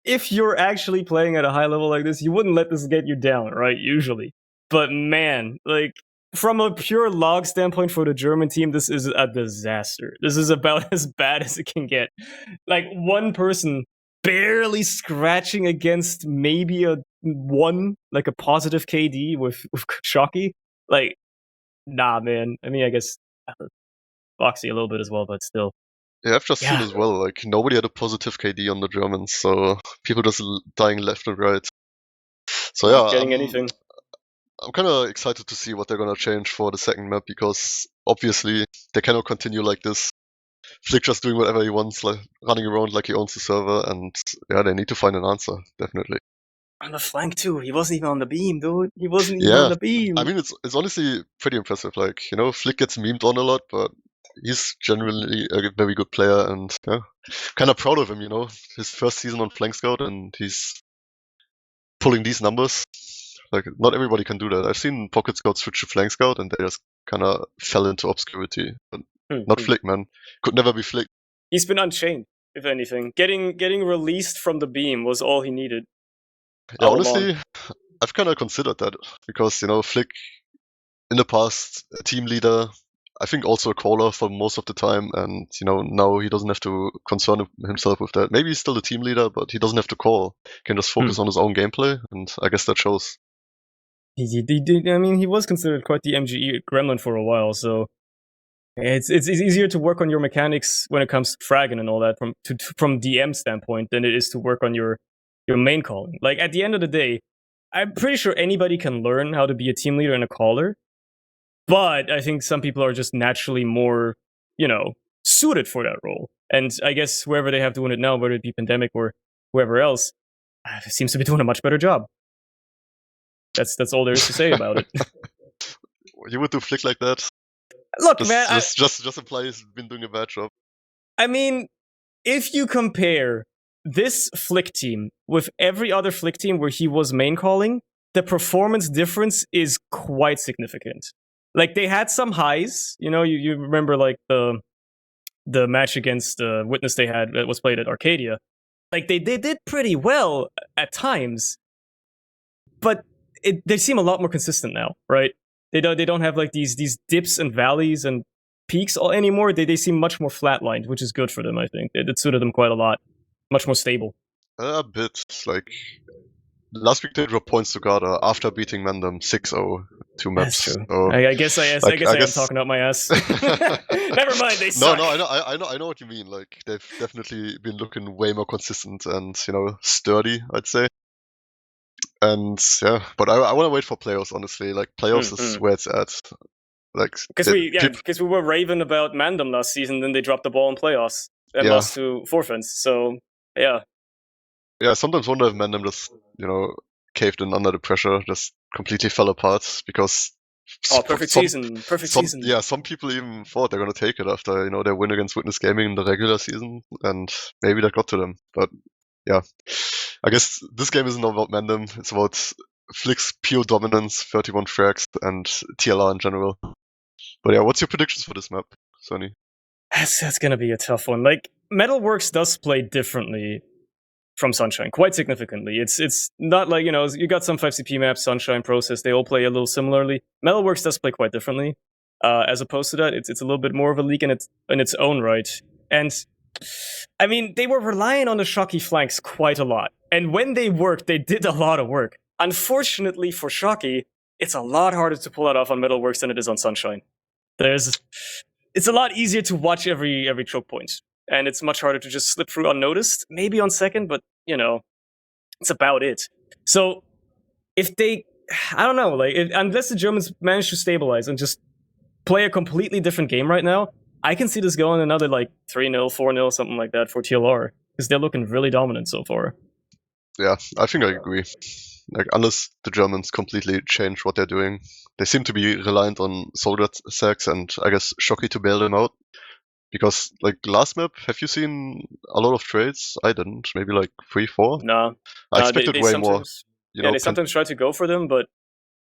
if you're actually playing at a high level like this, you wouldn't let this get you down, right? Usually. But man, like, from a pure log standpoint for the German team, this is a disaster. This is about as bad as it can get. Like, one person barely scratching against maybe a positive KD with Shocky. Like, nah, man. I mean, I guess Foxy a little bit as well, but still. Yeah, I've just seen Yeah. as well, like, nobody had a positive KD on the Germans, so people just dying left and right. So Not yeah, getting anything. I'm kind of excited to see what they're gonna change for the second map, because obviously they cannot continue like this. Flick just doing whatever he wants, like running around like he owns the server, and yeah, they need to find an answer, definitely. On the flank too. He wasn't even on the beam, dude. He wasn't even on Yeah, the beam. I mean it's honestly pretty impressive. Like, you know, Flick gets memed on a lot, but he's generally a very good player, and yeah, kind of proud of him. You know, his first season on Flank Scout, and he's pulling these numbers. Like, not everybody can do that. I've seen Pocket Scout switch to Flank Scout, and they just kind of fell into obscurity. But not Flick, man. Could never be Flick. He's been unchained, if anything. Getting released from the beam was all he needed. Yeah, Allemon. honestly, I've kind of considered that, because, you know, Flick in the past, a team leader, I think also a caller for most of the time, and you know, now he doesn't have to concern himself with that. Maybe he's still a team leader, but he doesn't have to call. He can just focus on his own gameplay, and I guess that shows. He did. I mean, he was considered quite the MGE gremlin for a while, so it's easier to work on your mechanics when it comes to fragging and all that from DM standpoint than it is to work on your main calling. Like, at the end of the day, I'm pretty sure anybody can learn how to be a team leader and a caller, but I think some people are just naturally more, suited for that role. And I guess whoever they have doing it now, whether it be Pandemic or whoever else, seems to be doing a much better job. That's all there is to say about it. You would do Flick like that? Look, man, just imply he's been doing a bad job. I mean, if you compare this Flick team with every other Flick team where he was main calling, the performance difference is quite significant. Like, they had some highs, you remember like the match against Witness they had that was played at Arcadia. Like, they did pretty well at times, but they seem a lot more consistent now, right? They don't have like these dips and valleys and peaks anymore. They seem much more flatlined, which is good for them. I think it suited them quite a lot, much more stable. A bit. Like, last week they dropped points to Garda after beating Mandem 6-0 2 maps. That's true. So, I guess I am talking out my ass. Never mind, they suck. No, I know what you mean. Like, they've definitely been looking way more consistent and, you know, sturdy, I'd say. And yeah, but I want to wait for playoffs. Honestly, like, playoffs is where it's at. Like, because we were raving about Mandem last season, then they dropped the ball in playoffs and lost to Forfence. So yeah, Yeah, I sometimes wonder if Mandem just, caved in under the pressure, just completely fell apart because Perfect season. Perfect season. Yeah, some people even thought they're gonna take it after, their win against Witness Gaming in the regular season, and maybe that got to them. But yeah, I guess this game isn't about Mandem. It's about Flick's pure dominance, 31 frags, and TLR in general. But yeah, what's your predictions for this map, Sonny? That's gonna be a tough one. Like, Metalworks does play differently from Sunshine, quite significantly. It's not like, you got some 5CP maps, Sunshine, Process, they all play a little similarly. Metalworks does play quite differently. As opposed to that, it's a little bit more of a league in its own right. And I mean, they were relying on the Shocky flanks quite a lot. And when they worked, they did a lot of work. Unfortunately for Shocky, it's a lot harder to pull that off on Metalworks than it is on Sunshine. It's a lot easier to watch every choke point, and it's much harder to just slip through unnoticed. Maybe on second, but it's about it. So if they, I don't know, like unless the Germans manage to stabilize and just play a completely different game right now, I can see this going another like 3-0, 4-0, something like that for TLR, because they're looking really dominant so far. Yeah, I think I agree. Like, unless the Germans completely change what they're doing, they seem to be reliant on soldier sacks and I guess Shocky to bail them out. Because, like, last map, have you seen a lot of trades? I didn't. Maybe like 3, 4? No. I expected they way more. Yeah, they sometimes try to go for them, but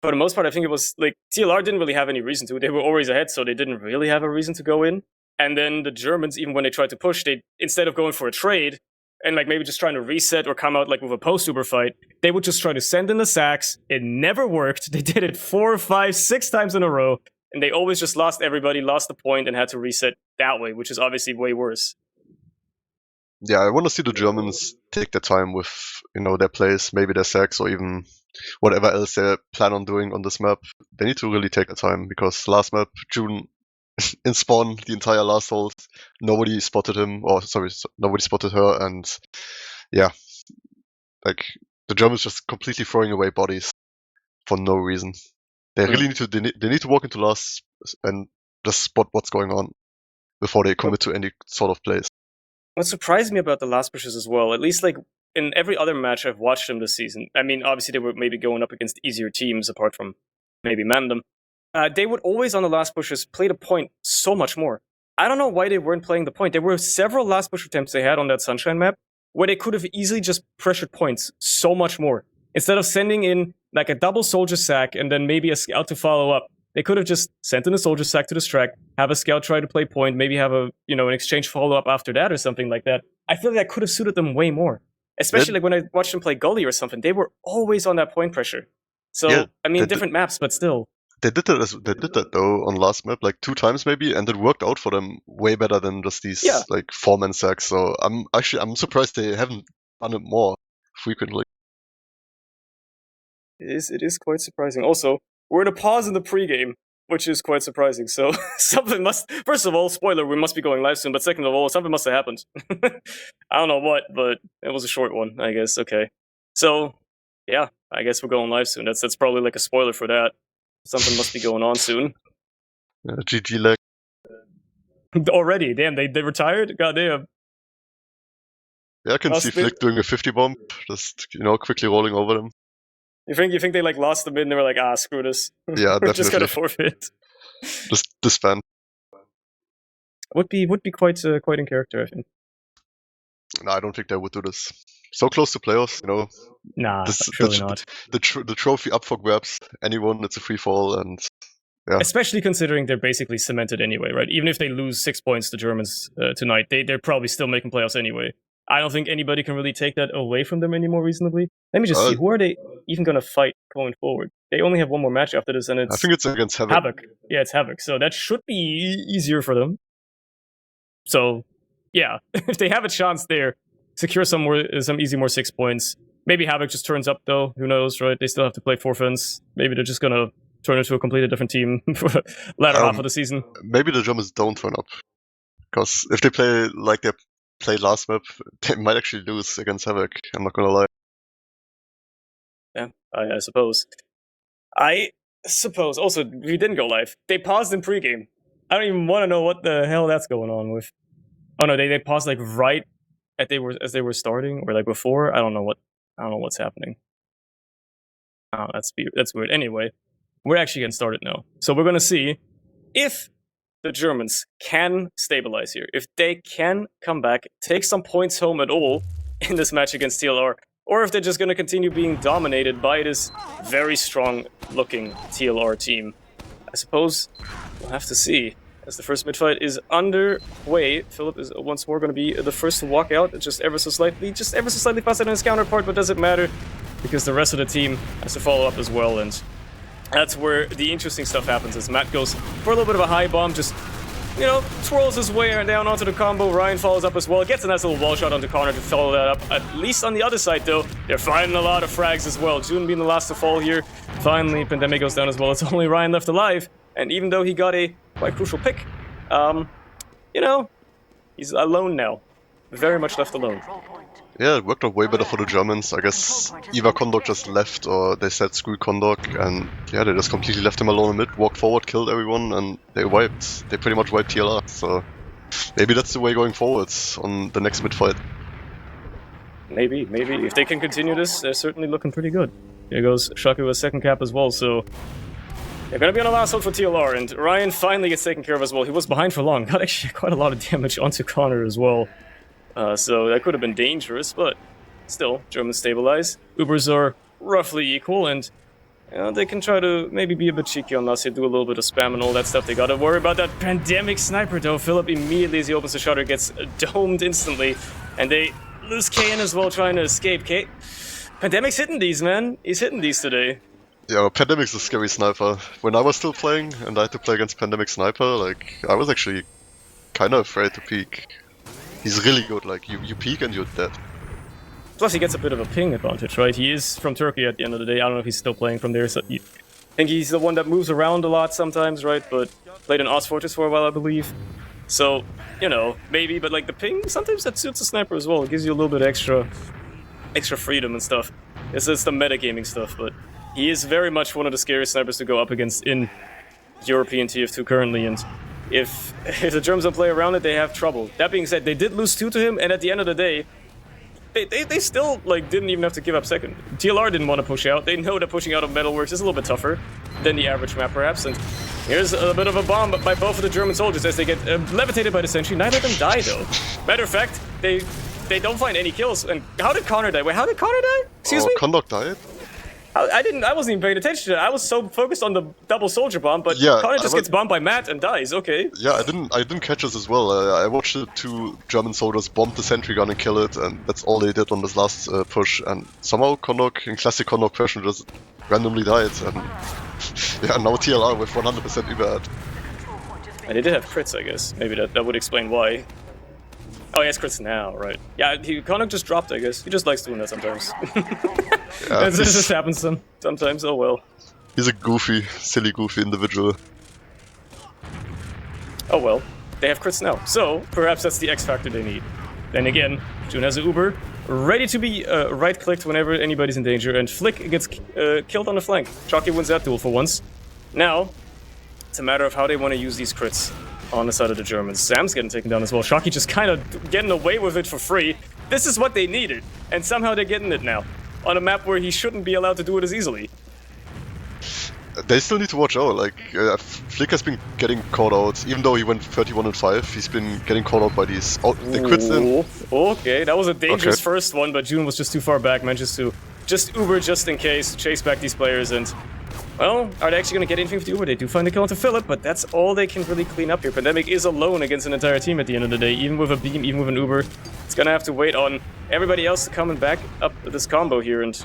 for the most part, I think it was like TLR didn't really have any reason to. They were always ahead, so they didn't really have a reason to go in. And then the Germans, even when they tried to push, they, instead of going for a trade and like maybe just trying to reset or come out like with a post-Uber fight, they would just try to send in the sacks. It never worked. They did it 4, 5, 6 times in a row, and they always just lost everybody, lost the point, and had to reset that way, which is obviously way worse. Yeah, I want to see the Germans take their time with, their plays, maybe their sacks, or even whatever else they plan on doing on this map. They need to really take their time, because last map, June, in spawn, the entire last hold, nobody spotted him, nobody spotted her, and yeah, like, the Germans just completely throwing away bodies for no reason. They really need to, they need to walk into last and just spot what's going on before they commit to any sort of plays. What surprised me about the last pushes as well, at least like in every other match I've watched them this season, I mean, obviously they were maybe going up against easier teams apart from maybe Mandem. They would always on the last pushes play the point so much more. I don't know why they weren't playing the point. There were several last push attempts they had on that Sunshine map where they could have easily just pressured points so much more. Instead of sending in like a double soldier sack and then maybe a scout to follow up, they could have just sent in a soldier sack to distract, have a scout try to play point, maybe have an exchange follow-up after that or something like that. I feel like that could have suited them way more. Especially like when I watched them play Gully or something, they were always on that point pressure. So, yeah, I mean, different maps, but still. They did that though on last map like 2 times maybe, and it worked out for them way better than just these like 4-man sacks. So I'm surprised they haven't done it more frequently. It is quite surprising. Also, we're in a pause in the pregame, which is quite surprising. So something must. First of all, spoiler: we must be going live soon. But second of all, something must have happened. I don't know what, but it was a short one, I guess. Okay, so yeah, I guess we're going live soon. That's probably like a spoiler for that. Something must be going on soon. GG leg. Already, damn, they retired. Goddamn. Yeah, I can see Flick doing a 50 bomb, just quickly rolling over them. You think they like lost the mid and they were like, screw this. Yeah, we're just gonna forfeit. Just disband. Would be quite in character, I think. No, I don't think they would do this. So close to playoffs, Nah, surely not. The trophy up for grabs. Anyone, it's a free fall, and yeah. Especially considering they're basically cemented anyway, right? Even if they lose 6 points to Germans tonight, they're probably still making playoffs anyway. I don't think anybody can really take that away from them anymore reasonably. Let me just see, who are they even going to fight going forward? They only have one more match after this, and it's... I think it's against Havoc. Havoc. Yeah, it's Havoc, so that should be easier for them. So, yeah, if they have a chance there, secure some easy more 6 points. Maybe Havoc just turns up, though. Who knows, right? They still have to play forfeits. Maybe they're just going to turn into a completely different team for the latter half of the season. Maybe the Germans don't turn up. Because if they play like they played last map, they might actually lose against Havoc. I'm not gonna lie. Yeah, I suppose. I suppose. Also, we didn't go live. They paused in pregame. I don't even want to know what the hell that's going on with. Oh no, they paused like right as they were starting, or like before. I don't know what's happening. Oh, that's weird. Anyway, we're actually getting started now. So we're gonna see if the Germans can stabilize here, if they can come back, take some points home at all in this match against TLR, or if they're just gonna continue being dominated by this very strong-looking TLR team. I suppose we'll have to see. As the first mid-fight is underway, Philip is once more going to be the first to walk out, just ever so slightly faster than his counterpart, but does it matter? Because the rest of the team has to follow up as well, and that's where the interesting stuff happens, as Matt goes for a little bit of a high bomb, just, you know, twirls his way down onto the combo. Ryan follows up as well, gets a nice little wall shot onto Connor to follow that up. At least on the other side, though, they're finding a lot of frags as well. June being the last to fall here. Finally, Pandemic goes down as well. It's only Ryan left alive, and even though he got a quite crucial pick, you know, he's alone now. Very much left alone. Yeah, it worked out way better for the Germans. I guess either Kondok just left or they said screw Kondok, and yeah, they just completely left him alone in mid, walked forward, killed everyone, and they pretty much wiped TLR. So maybe that's the way going forwards on the next mid fight. Maybe. If they can continue this, they're certainly looking pretty good. Here goes Shaku with second cap as well, so they're gonna be on the last hold for TLR, and Ryan finally gets taken care of as well. He was behind for long, got actually quite a lot of damage onto Connor as well. So that could have been dangerous, but still, Germans stabilize. Ubers are roughly equal, and they can try to maybe be a bit cheeky on us here, do a little bit of spam and all that stuff. They gotta worry about that Pandemic sniper, though. Philip immediately, as he opens the shutter, gets domed instantly, and they lose KN as well, trying to escape. Pandemic's hitting these, man. He's hitting these today. Yeah, Pandemic's a scary sniper. When I was still playing, and I had to play against Pandemic Sniper, like, I was actually kind of afraid to peek. He's really good, like, you peek and you're dead. Plus he gets a bit of a ping advantage, right? He is from Turkey at the end of the day. I don't know if he's still playing from there, so I think he's the one that moves around a lot sometimes, right? But played in S46 for a while, I believe. So, you know, maybe, but like the ping, sometimes that suits a sniper as well. It gives you a little bit extra freedom and stuff. It's the metagaming stuff, but he is very much one of the scariest snipers to go up against in European TF2 currently, and if the Germans don't play around it, they have trouble. That being said, they did lose 2 to him, and at the end of the day, they still like didn't even have to give up second. TLR didn't want to push out. They know that pushing out of Metalworks is a little bit tougher than the average map, perhaps, and here's a bit of a bomb by both of the German soldiers as they get levitated by the sentry. Neither of them die, though. Matter of fact, they don't find any kills. And how did Connor die? Wait, how did Connor die? Excuse me? Kondok died? I wasn't even paying attention to that. I was so focused on the double soldier bomb, but yeah, Connor just gets bombed by Matt and dies. Okay. Yeah, I didn't catch this as well. I watched the 2 German soldiers bomb the sentry gun and kill it, and that's all they did on this last push. And somehow Kondok, in classic Kondok fashion, just randomly died. And yeah, now TLR with 100% Überheit. And they did have crits, I guess. Maybe that would explain why. Oh, he has crits now, right. Yeah, Connor just dropped, I guess. He just likes doing that sometimes. Yeah, this just happens sometimes, oh well. He's a silly goofy individual. Oh well, they have crits now. So, perhaps that's the X factor they need. Then again, June has an Uber, ready to be right-clicked whenever anybody's in danger, and Flick gets killed on the flank. Chalky wins that duel for once. Now, it's a matter of how they want to use these crits on the side of the Germans. Sam's getting taken down as well. Shocky just kind of getting away with it for free. This is what they needed, and somehow they're getting it now. On a map where he shouldn't be allowed to do it as easily. They still need to watch out, like, Flick has been getting caught out, even though he went 31-5, he's been getting caught out by these... Oh, they quits in. Okay, that was a dangerous first one, but June was just too far back, manages to just Uber just in case, chase back these players, and... Well, are they actually going to get anything with the Uber? They do find the kill onto Philip, but that's all they can really clean up here. Pandemic is alone against an entire team at the end of the day, even with a beam, even with an Uber. It's going to have to wait on everybody else to come and back up this combo here, and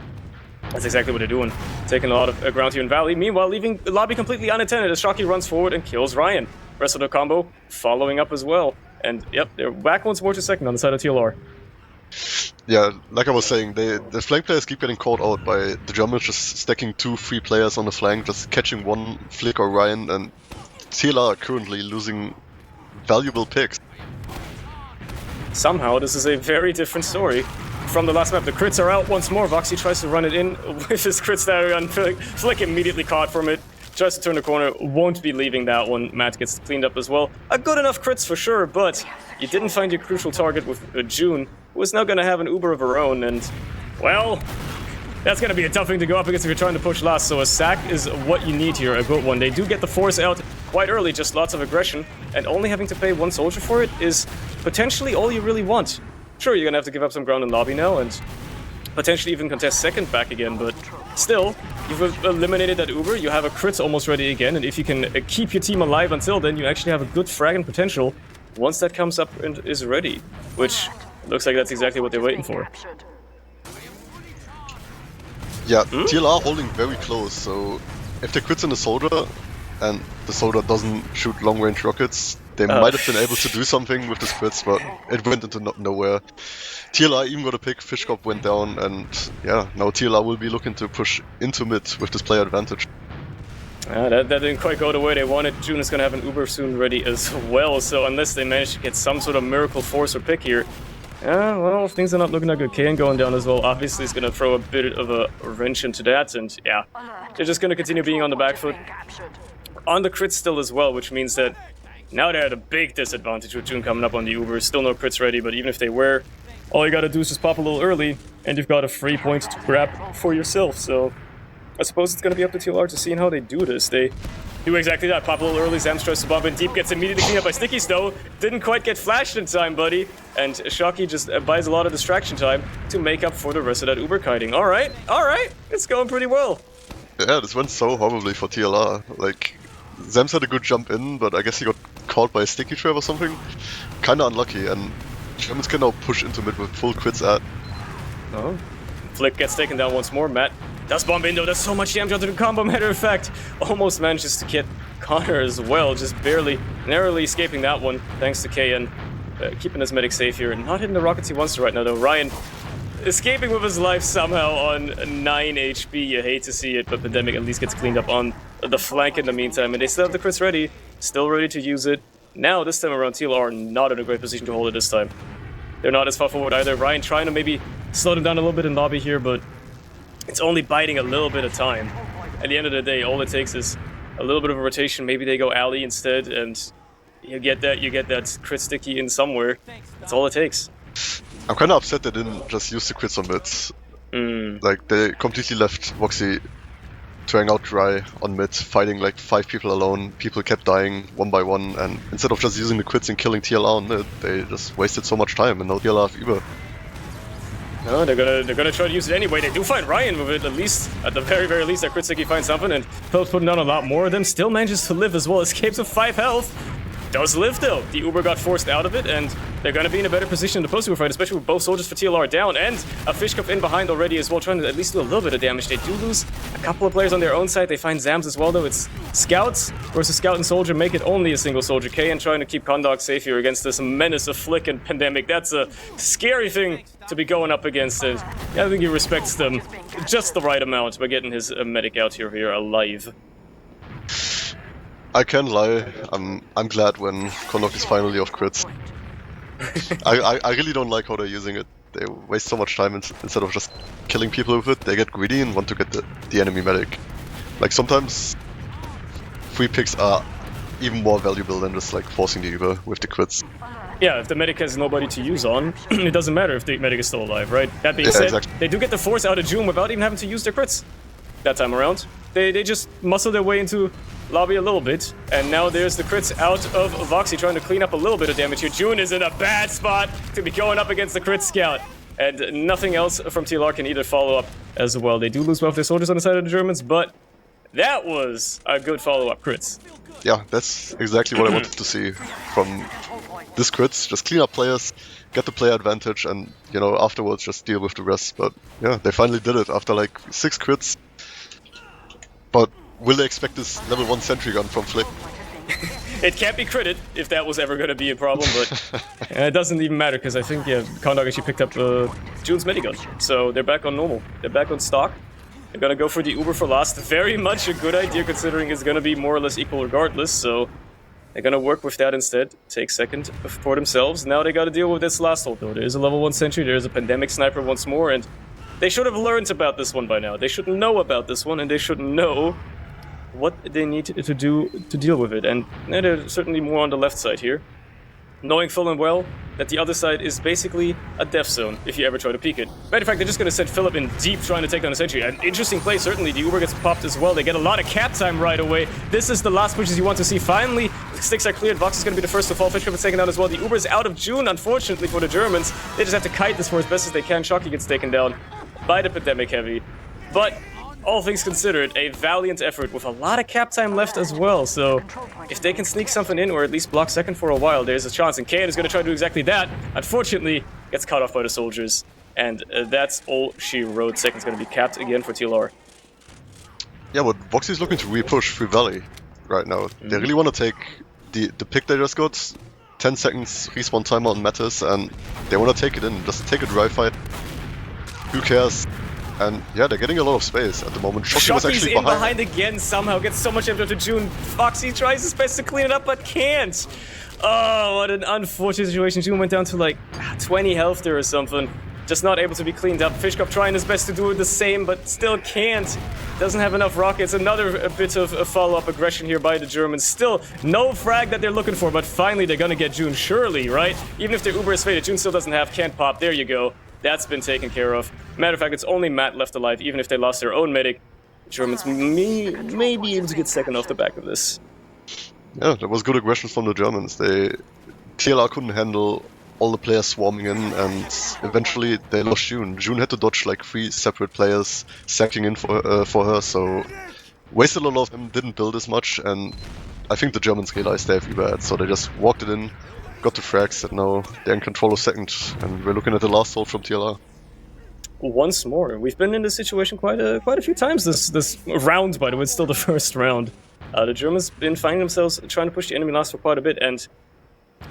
that's exactly what they're doing. Taking a lot of ground here in Valley, meanwhile leaving the lobby completely unattended as Shocky runs forward and kills Ryan. Rest of the combo following up as well. And yep, they're back once more to second on the side of TLR. Yeah, like I was saying, the flank players keep getting caught out by the Germans just stacking 2-3 players on the flank, just catching one Flick or Ryan, and TLR are currently losing valuable picks. Somehow, this is a very different story from the last map. The crits are out once more. Voxy tries to run it in with his crits that are on Flick immediately caught from it. tries to turn the corner, won't be leaving that one. Matt gets cleaned up as well. A good enough crits for sure, but you didn't find your crucial target with June, who is now going to have an Uber of her own, and, well, that's going to be a tough thing to go up against if you're trying to push last, so a sack is what you need here, a good one. They do get the force out quite early, just lots of aggression, and only having to pay one soldier for it is potentially all you really want. Sure, you're going to have to give up some ground in lobby now, and potentially even contest second back again, but still, you've eliminated that Uber, you have a crit almost ready again, and if you can keep your team alive until then, you actually have a good fragging potential once that comes up and is ready, which looks like that's exactly what they're waiting for. Yeah, TLR holding very close, so if they crits in the soldier, and the soldier doesn't shoot long-range rockets, they might have been able to do something with the crits, but it went into nowhere. TLR even got a pick, Fishcop went down, and yeah, now TLR will be looking to push into mid with this player advantage. That didn't quite go the way they wanted. June is going to have an Uber soon ready as well, so unless they manage to get some sort of miracle force or pick here, well, things are not looking that good. KN going down as well, obviously is going to throw a bit of a wrench into that, and yeah, they're just going to continue being on the back foot. On the crit still as well, which means that now they're at a big disadvantage with June coming up on the Uber. Still no crits ready, but even if they were, all you gotta do is just pop a little early, and you've got a free point to grab for yourself, so I suppose it's gonna be up to TLR to see how they do this. They do exactly that, pop a little early, Zams tries to bomb in deep, gets immediately cleaned up by Stickies though, didn't quite get flashed in time, buddy, and Shocky just buys a lot of distraction time to make up for the rest of that Uber kiting. Alright, it's going pretty well. Yeah, this went so horribly for TLR, like, Zams had a good jump in, but I guess he got caught by a sticky trap or something. Kinda unlucky, and Germans can now push into mid with full crits at. Oh. Flick gets taken down once more. Matt does bomb in though, does so much damage onto the combo, matter of fact. Almost manages to get Connor as well, just barely, narrowly escaping that one, thanks to KN. Keeping his medic safe here, not hitting the rockets he wants to right now though. Ryan escaping with his life somehow on 9 HP. You hate to see it, but Pandemic at least gets cleaned up on the flank in the meantime, and they still have the crits ready, still ready to use it. Now, this time around, TLR are not in a great position to hold it this time. They're not as far forward either. Ryan trying to maybe slow them down a little bit in lobby here, but it's only biding a little bit of time. At the end of the day, all it takes is a little bit of a rotation. Maybe they go alley instead, and you get that crit sticky in somewhere. That's all it takes. I'm kinda upset they didn't just use the crits on mid. Like, they completely left Voxy trying out dry on mid, fighting like 5 people alone. People kept dying one by one, and instead of just using the crits and killing TLR on mid, they just wasted so much time, and now TLR have Uber. No, they're gonna try to use it anyway. They do find Ryan with it, at least, at the very least, that crit sticky finds something, and Phil's putting down a lot more of them, still manages to live as well, escapes with 5 health. Does live though. The Uber got forced out of it, and they're going to be in a better position in the post-Uber fight, especially with both soldiers for TLR down, and a fish cup in behind already as well, trying to at least do a little bit of damage. They do lose a couple of players on their own side. They find Zams as well, though. It's Scouts versus Scout and Soldier, make it only a single Soldier. KN trying to keep Kondok safe here against this menace of Flick and Pandemic. That's a scary thing to be going up against, and I think he respects them just the right amount by getting his medic out here alive. I can't lie, I'm glad when Kondok is finally off crits. I really don't like how they're using it. They waste so much time instead of just killing people with it. They get greedy and want to get the enemy medic. Like, sometimes free picks are even more valuable than just like forcing the Uber with the crits. Yeah, if the medic has nobody to use on, it doesn't matter if the medic is still alive, right? That being said, exactly. They do get the force out of June without even having to use their crits that time around. They just muscle their way into lobby a little bit, and now there's the crits out of Voxy trying to clean up a little bit of damage here. June is in a bad spot to be going up against the crit scout, and nothing else from TLR can either follow up as well. They do lose both their soldiers on the side of the Germans, but that was a good follow-up crits. Yeah, that's exactly what I wanted to see from this crits. Just clean up players, get the player advantage, and, you know, afterwards just deal with the rest. But yeah, they finally did it after like 6 crits. But will they expect this level 1 sentry gun from Flick? It can't be critted if that was ever going to be a problem, but it doesn't even matter because I think, yeah, Kondok actually picked up June's minigun. So they're back on normal. They're back on stock. They're going to go for the Uber for last. Very much a good idea considering it's going to be more or less equal regardless. So they're going to work with that instead. Take second for themselves. Now they got to deal with this last ult though. There is a level 1 sentry. There is a Pandemic sniper once more, and they should have learned about this one by now. They should know about this one, and they should know what they need to do to deal with it. And they're certainly more on the left side here, knowing full and well that the other side is basically a death zone if you ever try to peek it. Matter of fact, they're just going to send Philip in deep trying to take down a sentry. An interesting play, certainly. The Uber gets popped as well. They get a lot of cap time right away. This is the last pushes you want to see. Finally, the sticks are cleared. Vox is going to be the first to fall. Fishcraft is taken down as well. The Uber is out of June, unfortunately, for the Germans. They just have to kite this for as best as they can. Shocky gets taken down by the Pandemic Heavy. But all things considered, a valiant effort with a lot of cap time left as well. So if they can sneak something in or at least block second for a while, there's a chance. And Kayan is going to try to do exactly that. Unfortunately, gets cut off by the soldiers. And that's all she wrote. Second's going to be capped again for TLR. Yeah, but Voxy's looking to re-push through Valley right now. They really want to take the pick they just got, 10 seconds respawn timer on Mattis, and they want to take it in, just take a dry fight. Who cares? And yeah, they're getting a lot of space at the moment. Shocky was actually behind again somehow, gets so much input to June. Foxy tries his best to clean it up, but can't. Oh, what an unfortunate situation. June went down to like 20 health there or something. Just not able to be cleaned up. Fishcraft trying his best to do the same, but still can't. Doesn't have enough rockets. Another bit of a follow-up aggression here by the Germans. Still no frag that they're looking for, but finally they're gonna get June, surely, right? Even if their Uber is faded, June still doesn't have can't pop. There you go. That's been taken care of. Matter of fact, it's only Matt left alive, even if they lost their own medic. The Germans may be able to get second off the back of this. Yeah, that was good aggression from the Germans. TLR couldn't handle all the players swarming in, and eventually they lost June. June had to dodge like 3 separate players sacking in for her, so wasted a lot of them, didn't build as much, and I think the Germans realized they have Uber, so they just walked it in, got the frags, and now they're in control of second, and we're looking at the last hold from TLR. Once more, we've been in this situation quite a few times this round. By the way, it's still the first round. The Germans been finding themselves trying to push the enemy last for quite a bit, and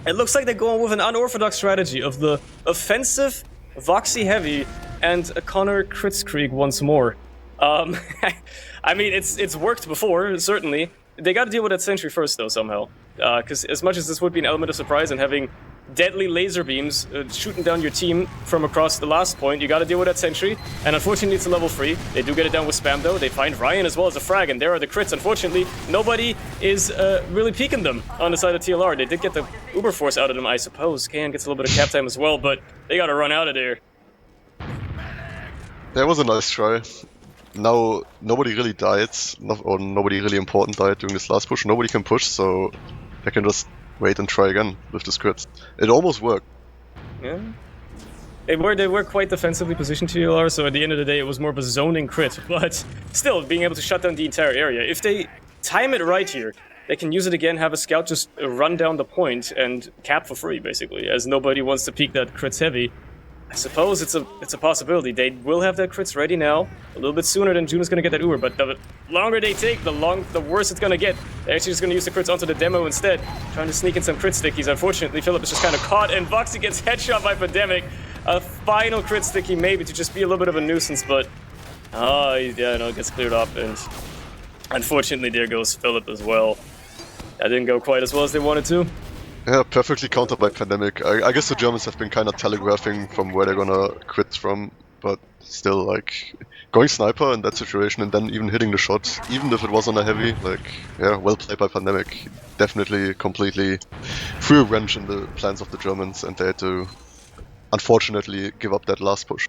it looks like they're going with an unorthodox strategy of the offensive Voxy Heavy and a Connor Kritzkrieg once more. I mean, it's worked before, certainly. They got to deal with that sentry first, though, somehow. Because as much as this would be an element of surprise and having deadly laser beams shooting down your team from across the last point, you got to deal with that sentry. And unfortunately, it's a level 3. They do get it down with spam, though. They find Ryan as well as a frag, and there are the crits. Unfortunately, nobody is really peeking them on the side of TLR. They did get the Uber Force out of them, I suppose. Kayan gets a little bit of cap time as well, but they got to run out of there. That was a nice try. Now, nobody really died, or nobody really important died during this last push. Nobody can push, so they can just wait and try again with the scripts. It almost worked. Yeah. They were quite defensively positioned, TLR, so at the end of the day it was more of a zoning crit, but still, being able to shut down the entire area. If they time it right here, they can use it again, have a scout just run down the point and cap for free, basically, as nobody wants to peek that crits heavy. I suppose it's a possibility. They will have their crits ready now, a little bit sooner than June is going to get that Uber, but the longer they take, the worse it's going to get. They're actually just going to use the crits onto the demo instead, trying to sneak in some crit stickies. Unfortunately, Philip is just kind of caught, and Voxy gets headshot by Pandemic. A final crit sticky maybe to just be a little bit of a nuisance, but yeah, no, it gets cleared up, and unfortunately there goes Philip as well. That didn't go quite as well as they wanted to. Yeah, perfectly countered by Pandemic. I guess the Germans have been kind of telegraphing from where they're gonna quit from, but still, like, going sniper in that situation and then even hitting the shot, even if it was on a heavy, like, yeah, well played by Pandemic. Definitely completely threw a wrench in the plans of the Germans, and they had to, unfortunately, give up that last push.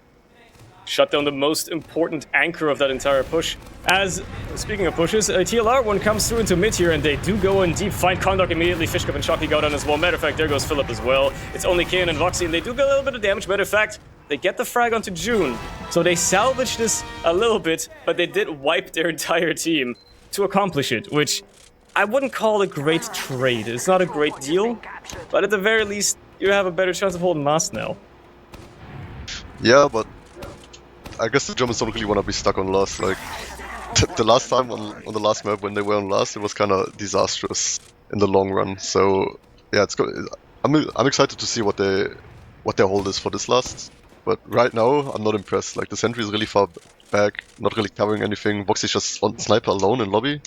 Shut down the most important anchor of that entire push. As, speaking of pushes, a TLR one comes through into mid here, and they do go in deep, find Kondok immediately, Fishcraft and Shocky go down as well. Matter of fact, there goes Philip as well. It's only Kayan and Voxy, and they do get a little bit of damage. Matter of fact, they get the frag onto June. So they salvaged this a little bit, but they did wipe their entire team to accomplish it, which I wouldn't call a great trade. It's not a great deal, but at the very least, you have a better chance of holding last now. Yeah, but I guess the Germans don't really want to be stuck on last. Like, the last time on the last map when they were on last, it was kind of disastrous in the long run. So yeah, it's good. I'm excited to see what their hold is for this last. But right now, I'm not impressed. Like, the sentry is really far back, not really covering anything. Voxy's just one sniper alone in lobby.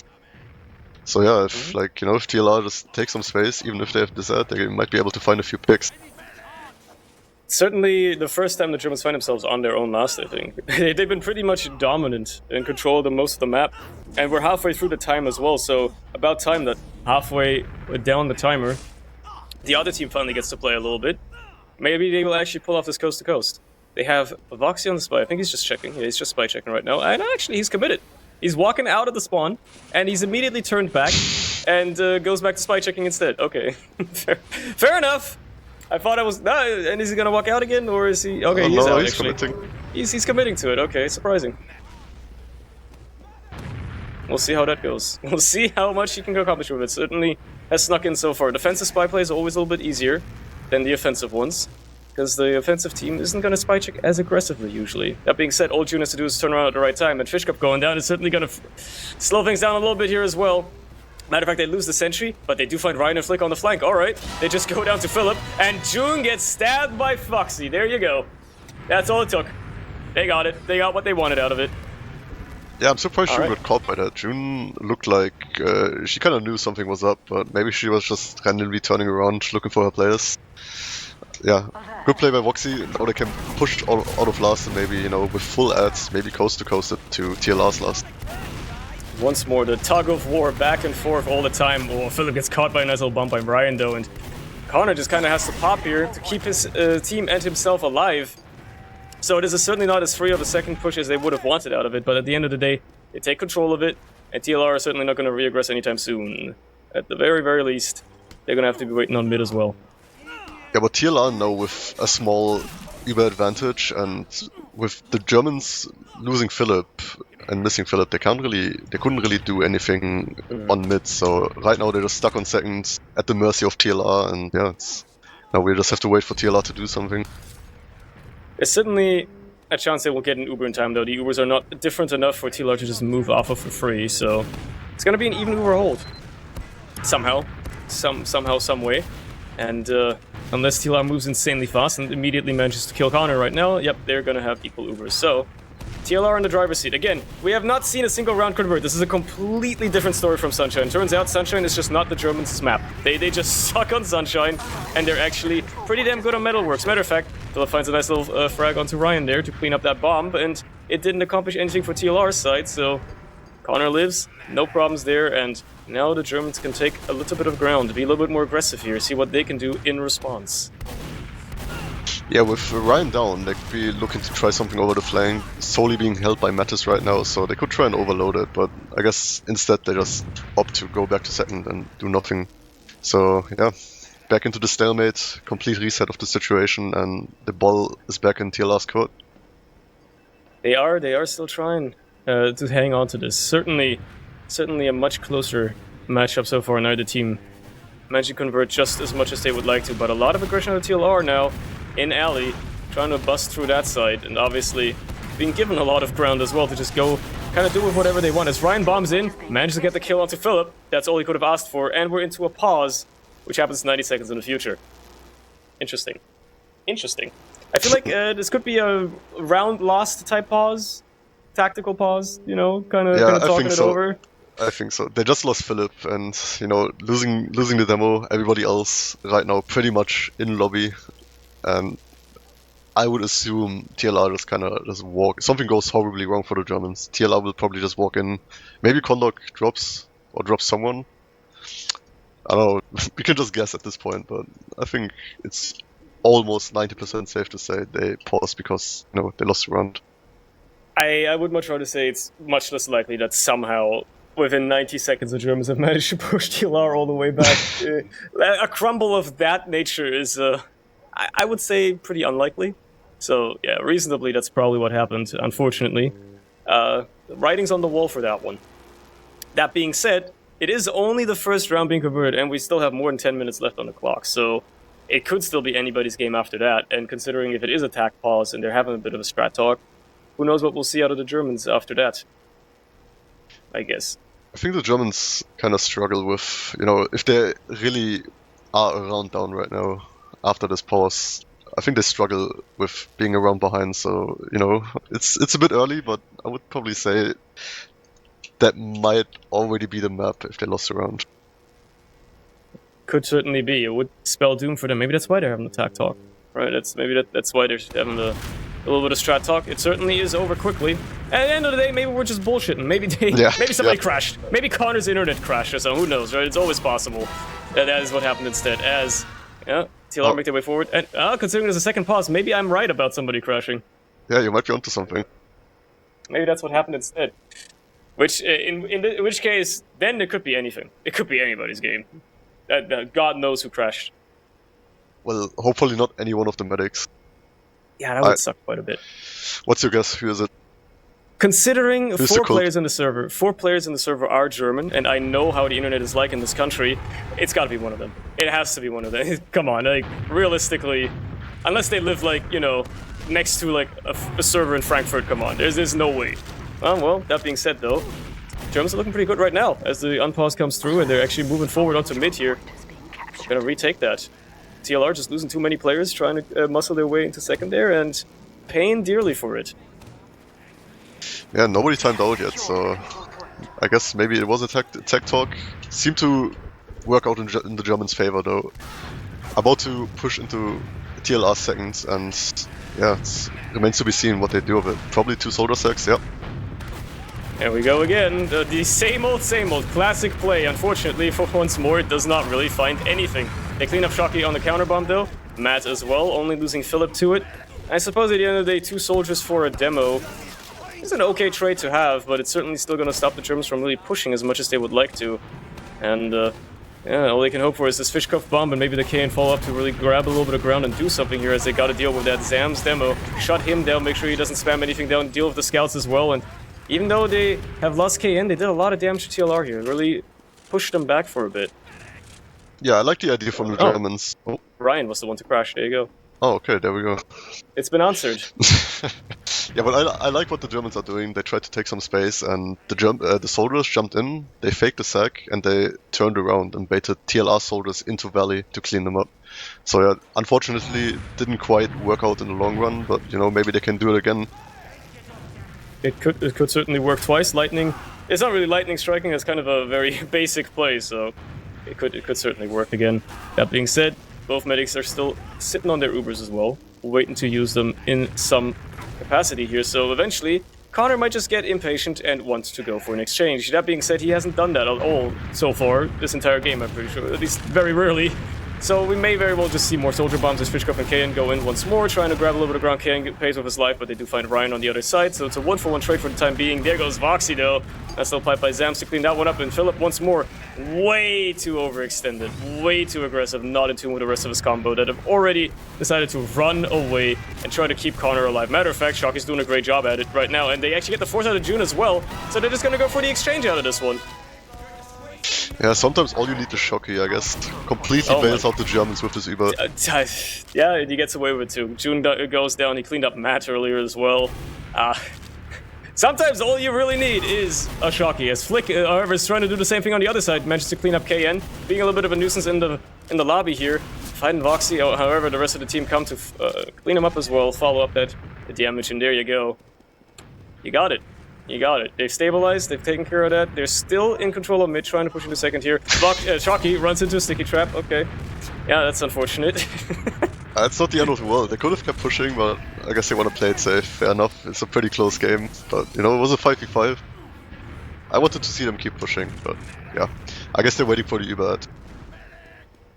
So yeah, if if TLR just takes some space, even if they have this ad, they might be able to find a few picks. Certainly the first time the Germans find themselves on their own last, I think. They've been pretty much dominant and control the most of the map. And we're halfway through the time as well, so about time that halfway down the timer, the other team finally gets to play a little bit. Maybe they will actually pull off this coast to coast. They have Voxy on the spy. I think he's just checking. Yeah, he's just spy checking right now. And actually, he's committed. He's walking out of the spawn, and he's immediately turned back and goes back to spy checking instead. Okay, fair enough. I thought I was... No, and is he gonna walk out again, or is he... Okay, he's out, actually. Committing. He's committing to it. Okay, surprising. We'll see how that goes. We'll see how much he can accomplish with it. Certainly has snuck in so far. Defensive spy play is always a little bit easier than the offensive ones, because the offensive team isn't going to spy check as aggressively, usually. That being said, all June has to do is turn around at the right time, and Fish Cup going down is certainly going to slow things down a little bit here as well. Matter of fact, they lose the sentry, but they do find Ryan and Flick on the flank. Alright, they just go down to Philip, and June gets stabbed by Foxy. There you go. That's all it took. They got it. They got what they wanted out of it. Yeah, I'm surprised June got caught by that. June looked like she kind of knew something was up, but maybe she was just randomly turning around looking for her players. Yeah, good play by Voxy. Now they can push out of last and maybe, you know, with full ads, maybe coast to coast it to TLR's last. Once more, the tug of war back and forth all the time. Oh, Philip gets caught by a nice little bump by Ryan, though, and Connor just kind of has to pop here to keep his team and himself alive. So this is certainly not as free of a second push as they would have wanted out of it, but at the end of the day, they take control of it, and TLR are certainly not going to reaggress anytime soon. At the very, very least, they're going to have to be waiting on mid as well. Yeah, but TLR now with a small Uber advantage, and with the Germans losing Philip and missing Philip, they couldn't really do anything on mid. So right now they're just stuck on second at the mercy of TLR, and yeah, now we just have to wait for TLR to do something. There's certainly a chance they will get an Uber in time, though. The Ubers are not different enough for TLR to just move off of for free, so it's going to be an even Uber hold. Somehow, some way. And unless TLR moves insanely fast and immediately manages to kill Connor right now, yep, they're going to have equal Ubers. So, TLR in the driver's seat. Again, we have not seen a single round convert. This is a completely different story from Sunshine. Turns out Sunshine is just not the Germans' map. They just suck on Sunshine, and they're actually pretty damn good on Metalworks. Matter of fact, Philip finds a nice little frag onto Ryan there to clean up that bomb, and it didn't accomplish anything for TLR's side, so Connor lives, no problems there, and now the Germans can take a little bit of ground, be a little bit more aggressive here, see what they can do in response. Yeah, with Ryan down, they could be looking to try something over the flank, solely being held by Mattis right now, so they could try and overload it, but I guess instead they just opt to go back to second and do nothing. So, yeah, back into the stalemate, complete reset of the situation, and the ball is back in TLR's court. They are still trying to hang on to this. Certainly a much closer matchup so far. Neither team managed to convert just as much as they would like to, but a lot of aggression on the TLR now in alley, trying to bust through that side, and obviously being given a lot of ground as well to just go kind of do with whatever they want. As Ryan bombs in, manages to get the kill onto Philip, that's all he could have asked for, and we're into a pause, which happens 90 seconds in the future. Interesting. I feel like this could be a round lost type pause, tactical pause, you know, kind of talking it over. I think so. They just lost Philip, and you know, losing the demo. Everybody else right now pretty much in lobby, and I would assume TLR just kind of just walk. Something goes horribly wrong for the Germans. TLR will probably just walk in. Maybe Kondok drops someone. I don't know. We can just guess at this point, but I think it's almost 90% safe to say they paused because, you know, they lost a round. I would much rather say it's much less likely that somehow within 90 seconds the Germans have managed to push TLR all the way back. A crumble of that nature is, I would say, pretty unlikely. So, yeah, reasonably that's probably what happened, unfortunately. The writing's on the wall for that one. That being said, it is only the first round being converted, and we still have more than 10 minutes left on the clock, so it could still be anybody's game after that, and considering if it is attack pause and they're having a bit of a strat talk, who knows what we'll see out of the Germans after that, I guess. I think the Germans kind of struggle with, you know, if they really are a round down right now after this pause, I think they struggle with being a round behind, so, you know, it's a bit early, but I would probably say that might already be the map if they lost a round. Could certainly be. It would spell doom for them. Maybe that's why they're having attack talk. right? That's why they're having a little bit of strat talk. It certainly is over quickly. At the end of the day, maybe we're just bullshitting. Maybe somebody crashed. Maybe Connor's internet crashed or something. Who knows, right? It's always possible. That is what happened instead. As TLR make their way forward, and considering there's a second pause, maybe I'm right about somebody crashing. Yeah, you might be onto something. Maybe that's what happened instead. Which, in which case, then it could be anything. It could be anybody's game. God knows who crashed. Well, hopefully not any one of the medics. Yeah, that would suck quite a bit. What's your guess? Who is it? Considering Who's four players in the server are German, and I know how the internet is like in this country, it's got to be one of them. It has to be one of them. Come on, like realistically, unless they live like next to like a server in Frankfurt. Come on, there's no way. Well, that being said, though, Germans are looking pretty good right now as the unpause comes through, and they're actually moving forward onto mid here. Gonna retake that. TLR just losing too many players, trying to muscle their way into second there, and paying dearly for it. Yeah, nobody timed out yet, so I guess maybe it was a tech talk. Seemed to work out in the Germans' favor, though. About to push into TLR seconds, and yeah, it remains to be seen what they do with it. Probably 2 soldier sacks, yeah. There we go again, the same old classic play. Unfortunately, for once more, it does not really find anything. They clean up Shocky on the counterbomb though, Matt as well, only losing Philip to it. I suppose at the end of the day, 2 soldiers for a demo is an okay trade to have, but it's certainly still going to stop the Germans from really pushing as much as they would like to. And yeah, all they can hope for is this fish cuff bomb, and maybe they can follow up to really grab a little bit of ground and do something here as they got to deal with that Zam's demo. Shut him down, make sure he doesn't spam anything down, deal with the scouts as well. And even though they have lost KN, they did a lot of damage to TLR here. Really pushed them back for a bit. Yeah, I like the idea from the Germans. Oh. Ryan was the one to crash. There you go. Oh, okay, there we go. It's been answered. Yeah, but I like what the Germans are doing. They tried to take some space, and the soldiers jumped in, they faked the sack, and they turned around and baited TLR soldiers into Valley to clean them up. So yeah, unfortunately, it didn't quite work out in the long run, but maybe they can do it again. It could certainly work twice. Lightning, it's not really lightning striking, it's kind of a very basic play, so it could certainly work again. That being said, both medics are still sitting on their Ubers as well, waiting to use them in some capacity here, so eventually Connor might just get impatient and want to go for an exchange. That being said, he hasn't done that at all so far this entire game, I'm pretty sure, at least very rarely. So we may very well just see more soldier bombs as Fishcup and KN go in once more, trying to grab a little bit of ground. KN pays with his life, but they do find Ryan on the other side, so it's a 1-for-1 trade for the time being. There goes Voxy though. That's still piped by Zams to clean that one up, and Philip once more, way too overextended, way too aggressive, not in tune with the rest of his combo that have already decided to run away and try to keep Connor alive. Matter of fact, Shocky's doing a great job at it right now, and they actually get the force out of June as well, so they're just gonna go for the exchange out of this one. Yeah, sometimes all you need is Shocky, I guess. Completely bails out the Germans with his Uber. Yeah, he gets away with it too. June goes down, he cleaned up Matt earlier as well. Sometimes all you really need is a Shocky, as Flick, however, is trying to do the same thing on the other side, managed to clean up KN, being a little bit of a nuisance in the lobby here, fighting Voxy, however, the rest of the team come to clean him up as well, follow up the damage, and there you go. You got it. You got it. They've stabilized, they've taken care of that. They're still in control of mid, trying to push into second here. Shocky runs into a sticky trap, okay. Yeah, that's unfortunate. It's not the end of the world. They could have kept pushing, but I guess they want to play it safe. Fair enough. It's a pretty close game, but it was a 5v5. I wanted to see them keep pushing, but yeah. I guess they're waiting for the Uber.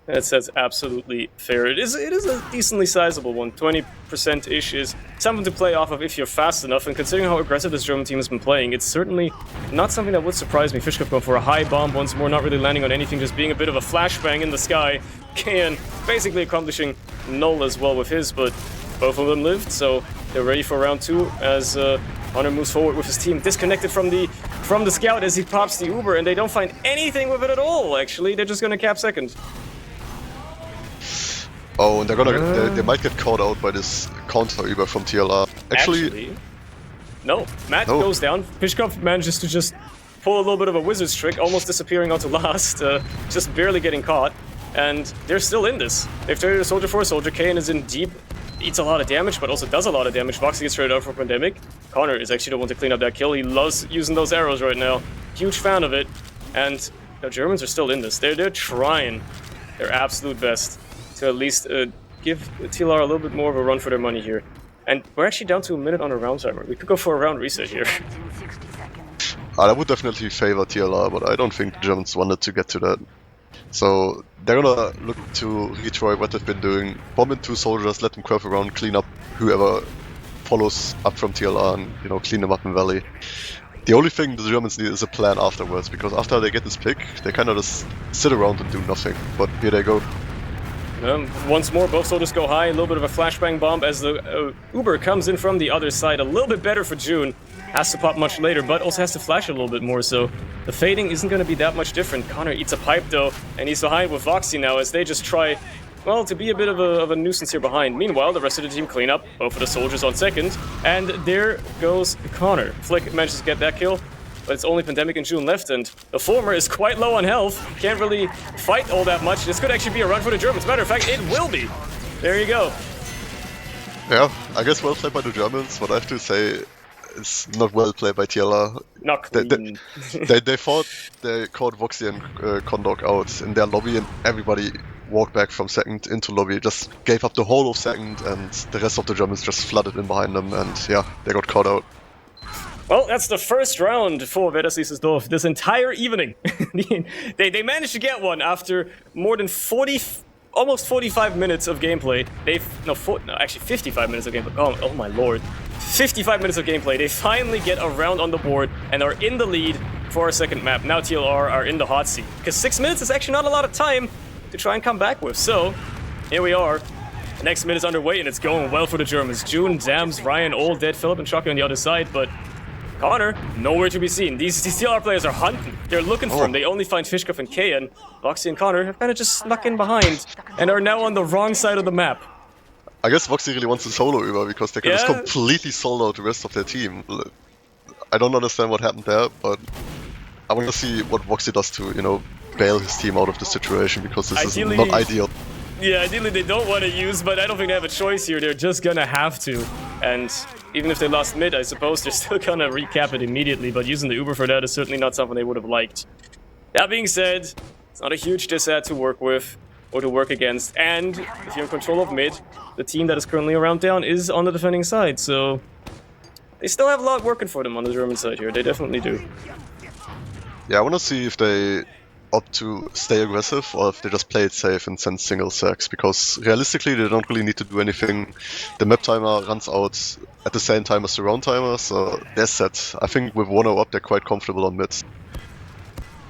That's absolutely fair. It is a decently sizable one. 20%-ish is something to play off of if you're fast enough, and considering how aggressive this German team has been playing, it's certainly not something that would surprise me. Fishcup going for a high bomb once more, not really landing on anything, just being a bit of a flashbang in the sky. KN basically accomplishing null as well with his, but both of them lived, so they're ready for round 2 as Honor moves forward with his team, disconnected from the scout as he pops the Uber, and they don't find anything with it at all, actually. They're just gonna cap second. Oh, and they might get caught out by this counter Uber from TLR. Actually no. Matt goes down. Fishkopf manages to just pull a little bit of a wizard's trick, almost disappearing onto last, just barely getting caught. And they're still in this. They've traded a soldier for a soldier. KN is in deep, eats a lot of damage, but also does a lot of damage. Voxy gets traded out for Pandemic. Connor is actually the one to clean up that kill. He loves using those arrows right now. Huge fan of it. And the Germans are still in this. They're trying their absolute best to at least give TLR a little bit more of a run for their money here. And we're actually down to a minute on a round timer. We could go for a round reset here. I would definitely favor TLR, but I don't think the Germans wanted to get to that. So they're gonna look to retry what they've been doing. Bomb in 2 soldiers, let them curve around, clean up whoever follows up from TLR and, you know, clean them up in Valley. The only thing the Germans need is a plan afterwards, because after they get this pick, they kind of just sit around and do nothing. But here they go. Once more, both soldiers go high. A little bit of a flashbang bomb as the Uber comes in from the other side. A little bit better for June. Has to pop much later, but also has to flash a little bit more, so the fading isn't going to be that much different. Connor eats a pipe, though, and he's behind with Voxy now as they just try, well, to be a bit of a nuisance here behind. Meanwhile, the rest of the team clean up, both of the soldiers on second, and there goes Connor. Flick manages to get that kill, but it's only Pandemic and June left, and the former is quite low on health. Can't really fight all that much. This could actually be a run for the Germans. Matter of fact, it will be. There you go. Yeah, I guess well played by the Germans, but I have to say, it's not well played by TLR. Not clean. They thought they caught Voxy and Condog out in their lobby, and everybody walked back from second into lobby, just gave up the whole of second, and the rest of the Germans just flooded in behind them, and yeah, they got caught out. Well, that's the first round for Wettersliesersdorf this entire evening. They managed to get one after more than almost 45 minutes of gameplay. Actually 55 minutes of gameplay. Oh my lord. 55 minutes of gameplay. They finally get a round on the board and are in the lead for our second map. Now TLR are in the hot seat. Because 6 minutes is actually not a lot of time to try and come back with. So, here we are. The next minute is underway and it's going well for the Germans. June, Dams, Ryan, all dead. Philip and Shocky on the other side, but Connor, nowhere to be seen. These TLR players are hunting. They're looking for him. They only find Fishkov and Kayan. Voxy and Connor have kind of just snuck in behind and are now on the wrong side of the map. I guess Voxy really wants a solo Uber because they can just completely solo out the rest of their team. I don't understand what happened there, but I want to see what Voxy does to, you know, bail his team out of the situation, because this is not ideal. Yeah, ideally they don't want to use, but I don't think they have a choice here. They're just gonna have to. And even if they lost mid, I suppose they're still gonna recap it immediately, but using the Uber for that is certainly not something they would have liked. That being said, it's not a huge disad to work with or to work against, and if you're in control of mid, the team that is currently around down is on the defending side, so they still have a lot working for them on the German side here. They definitely do. Yeah, I want to see if they opt to stay aggressive or if they just play it safe and send single sacks, because realistically they don't really need to do anything. The map timer runs out at the same time as the round timer, so they're set. I think with 1-0 up they're quite comfortable on mid.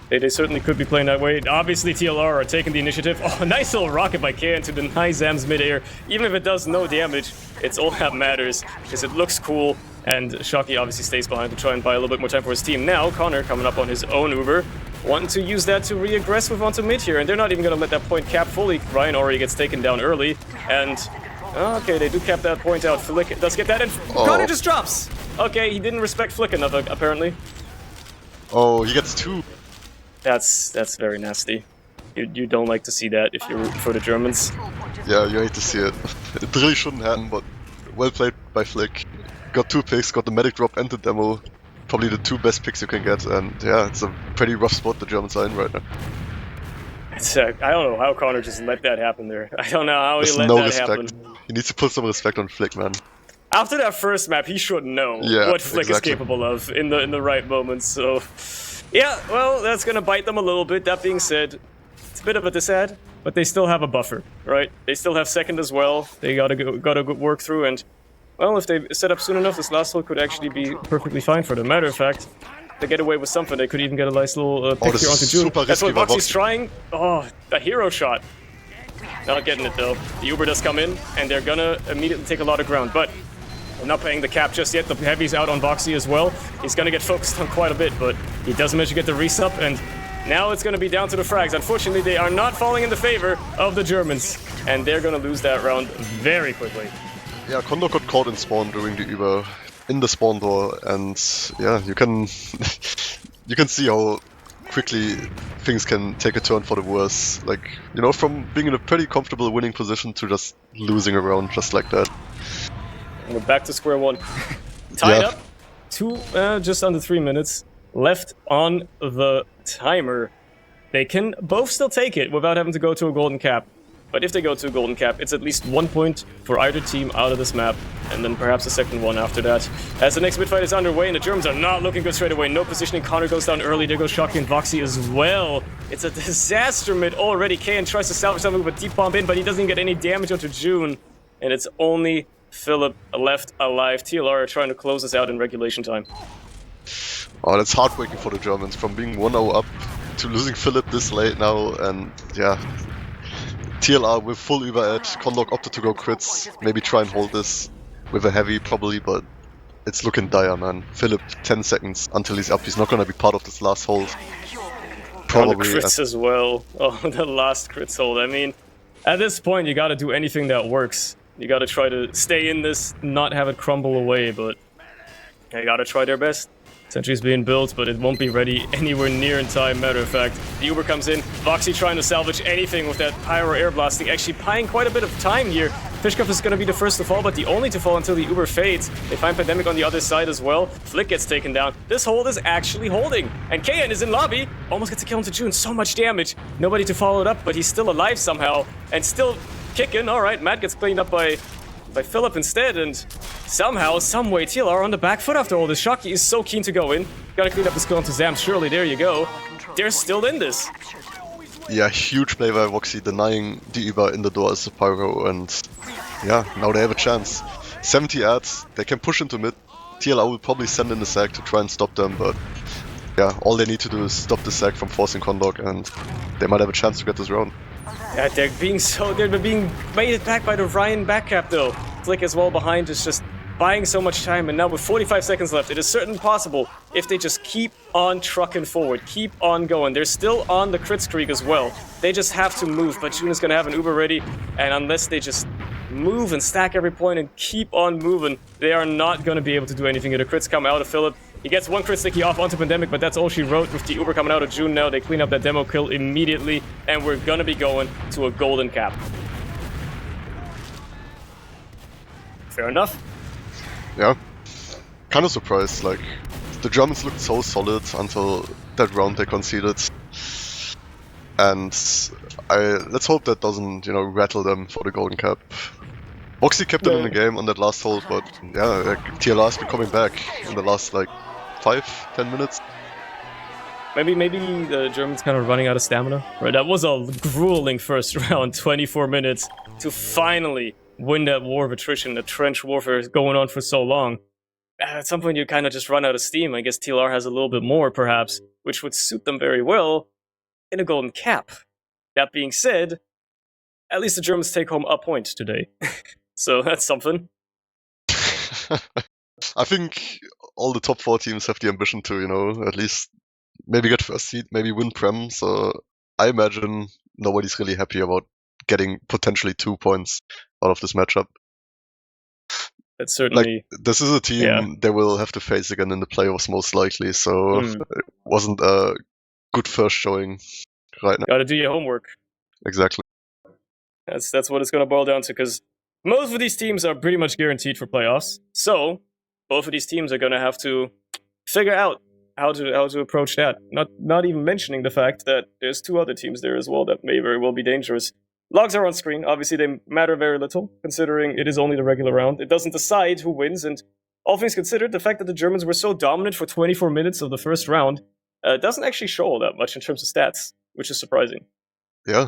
They certainly could be playing that way. Obviously TLR are taking the initiative. Oh, nice little rocket by Kayan to deny Zams midair. Even if it does no damage, it's all that matters, because it looks cool, and Shocky obviously stays behind to try and buy a little bit more time for his team. Now Connor coming up on his own Uber, wanting to use that to re-aggressive onto mid here, and they're not even going to let that point cap fully. Ryan already gets taken down early, and okay, they do cap that point out. Flick does get that, and Connor just drops! Okay, he didn't respect Flick enough, apparently. Oh, he gets 2. That's very nasty. You don't like to see that if you're rooting for the Germans. Yeah, you hate to see it. It really shouldn't happen, but well played by Flick. Got 2 picks, got the medic drop and the demo. Probably the 2 best picks you can get, and yeah, it's a pretty rough spot the Germans are in right now. I don't know how Connor just let that happen there. I don't know how he let that happen. He needs to put some respect on Flick, man. After that first map, he should know what Flick is capable of in the right moments, so... Yeah, well, that's gonna bite them a little bit. That being said, it's a bit of a disad, but they still have a buffer, right? They still have second as well. They gotta work through, and well, if they set up soon enough, this last hole could actually be perfectly fine for them. Matter of fact, they get away with something. They could even get a nice little pick here onto June. That's what Voxy's trying. Oh, a hero shot. Not getting it though. The Uber does come in, and they're gonna immediately take a lot of ground, but I'm not paying the cap just yet. The heavy's out on Voxy as well. He's going to get focused on quite a bit, but he does manage to get the resup, and now it's going to be down to the frags. Unfortunately, they are not falling in the favor of the Germans, and they're going to lose that round very quickly. Yeah, Condor got caught in spawn during the Uber in the spawn door, and yeah, you can see how quickly things can take a turn for the worse. Like, you know, from being in a pretty comfortable winning position to just losing a round just like that. We're back to square one. Tied up. Just under 3 minutes left on the timer. They can both still take it without having to go to a golden cap. But if they go to a golden cap, it's at least 1 point for either team out of this map, and then perhaps a second one after that. As the next mid fight is underway, and the Germans are not looking good straight away. No positioning, Connor goes down early, there goes Shocky and Voxy as well. It's a disaster mid already. Kayan tries to salvage something with a deep bomb in, but he doesn't get any damage onto June. And it's only Philip left alive. TLR are trying to close this out in regulation time. Oh, that's heartbreaking for the Germans, from being 1-0 up to losing Philip this late now, and yeah. TLR with full Uber edge, Condor opted to go crits, maybe try and hold this with a heavy probably, but it's looking dire, man. Philip, 10 seconds until he's up, he's not gonna be part of this last hold. Probably. On the crits as well. Oh, the last crits hold. I mean, at this point you gotta do anything that works. You gotta try to stay in this, not have it crumble away, but you gotta try their best. Sentry's being built, but it won't be ready anywhere near in time. Matter of fact, the Uber comes in. Voxy trying to salvage anything with that pyro air blasting. Actually buying quite a bit of time here. Fishcuff is going to be the first to fall, but the only to fall until the Uber fades. They find Pandemic on the other side as well. Flick gets taken down. This hold is actually holding. And Kayan is in lobby. Almost gets a kill into June. So much damage. Nobody to follow it up, but he's still alive somehow. And still kicking. Alright, Matt gets cleaned up by Philip instead, and somehow, someway, TLR on the back foot after all this. Shocky is so keen to go in. Gotta clean up his kill onto Zam. Surely, there you go. They're still in this. Yeah, huge play by Voxy, denying the Uber in the door as a pyro, and yeah, now they have a chance. 70 ads, they can push into mid. TLR will probably send in the sack to try and stop them, but yeah, all they need to do is stop the sack from forcing Condor, and they might have a chance to get this round. Yeah, they're being made back by the Ryan backcap though. Flick as well behind is just buying so much time, and now with 45 seconds left, it is certainly possible if they just keep on trucking forward, keep on going. They're still on the crit streak as well. They just have to move, but June is going to have an Uber ready, and unless they just move and stack every point and keep on moving, they are not going to be able to do anything. The crits come out of Philip. He gets one crit sticky off onto Pandemic, but that's all she wrote. With the Uber coming out of June now, they clean up that demo kill immediately, and we're gonna be going to a golden cap. Fair enough. Yeah. Kind of surprised, like, the Germans looked so solid until that round they conceded. And let's hope that doesn't, rattle them for the golden cap. Voxy kept them in the game on that last hold, but yeah, TLR's been coming back in the last, 5-10 minutes. Maybe the Germans kind of running out of stamina, right? That was a grueling first round, 24 minutes, to finally win that war of attrition. The trench warfare is going on for so long. At some point, you kind of just run out of steam. I guess TLR has a little bit more, perhaps, which would suit them very well in a golden cap. That being said, at least the Germans take home a point today. So that's something. I think all the top 4 teams have the ambition to, at least maybe get first seed, maybe win Prem. So I imagine nobody's really happy about getting potentially 2 points out of this matchup. That's certainly... this is a team they will have to face again in the playoffs most likely. So it wasn't a good first showing right now. Gotta do your homework. Exactly. That's what it's gonna boil down to, because most of these teams are pretty much guaranteed for playoffs. So both of these teams are gonna have to figure out how to approach that. Not even mentioning the fact that there's 2 other teams there as well that may very well be dangerous. Logs are on screen. Obviously, they matter very little, considering it is only the regular round. It doesn't decide who wins, and all things considered, the fact that the Germans were so dominant for 24 minutes of the first round doesn't actually show all that much in terms of stats, which is surprising. Yeah,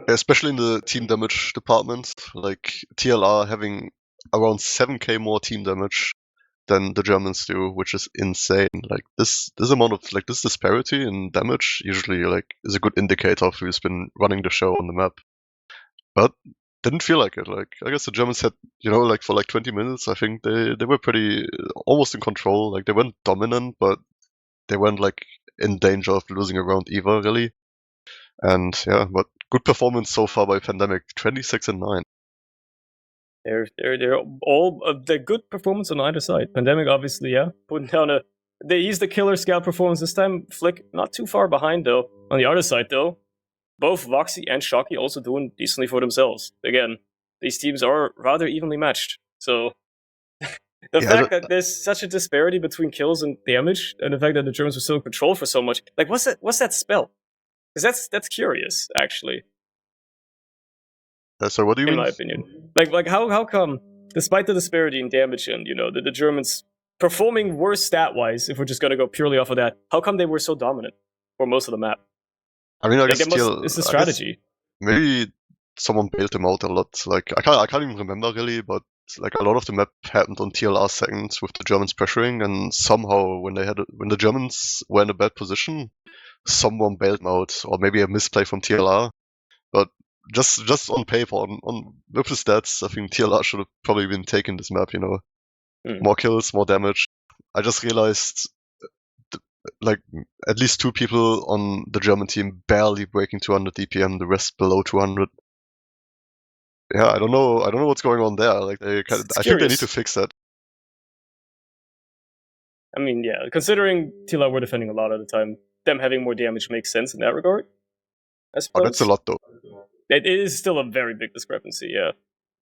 especially in the team damage department. Like, TLR having around 7k more team damage than the Germans do, which is insane. Like, this amount of, this disparity in damage usually, is a good indicator of who's been running the show on the map. But didn't feel like it. I guess the Germans had, for 20 minutes, I think they were pretty almost in control. They weren't dominant, but they weren't in danger of losing a round either, really. And yeah, but good performance so far by Pandemic, 26-9. They're all they're good performance on either side. Pandemic, obviously, putting down they used the killer scout performance this time. Flick not too far behind though. On the other side though, both Voxy and Shocky also doing decently for themselves. Again, these teams are rather evenly matched. So the fact that there's such a disparity between kills and damage, and the fact that the Germans were still in control for so much, what's that spell? Because that's curious, actually. So what do you in mean? my opinion. Like how come, despite the disparity in damage and the Germans performing worse stat wise, if we're just gonna go purely off of that, how come they were so dominant for most of the map? I mean, I Like guess it's the strategy. maybe someone bailed them out a lot. Like I can't even remember really, but like a lot of the map happened on TLR seconds with the Germans pressuring, and somehow when the Germans were in a bad position, someone bailed them out, or maybe a misplay from TLR. But just on paper, on with the stats, I think TLR should have probably been taking this map. More kills, more damage. I just realized, like, at least 2 people on the German team barely breaking 200 DPM, the rest below 200. Yeah, I don't know what's going on there. Like, I think they need to fix that. I mean, yeah, considering TLR were defending a lot of the time, them having more damage makes sense in that regard, I suppose. Oh, that's a lot, though. It is still a very big discrepancy, yeah.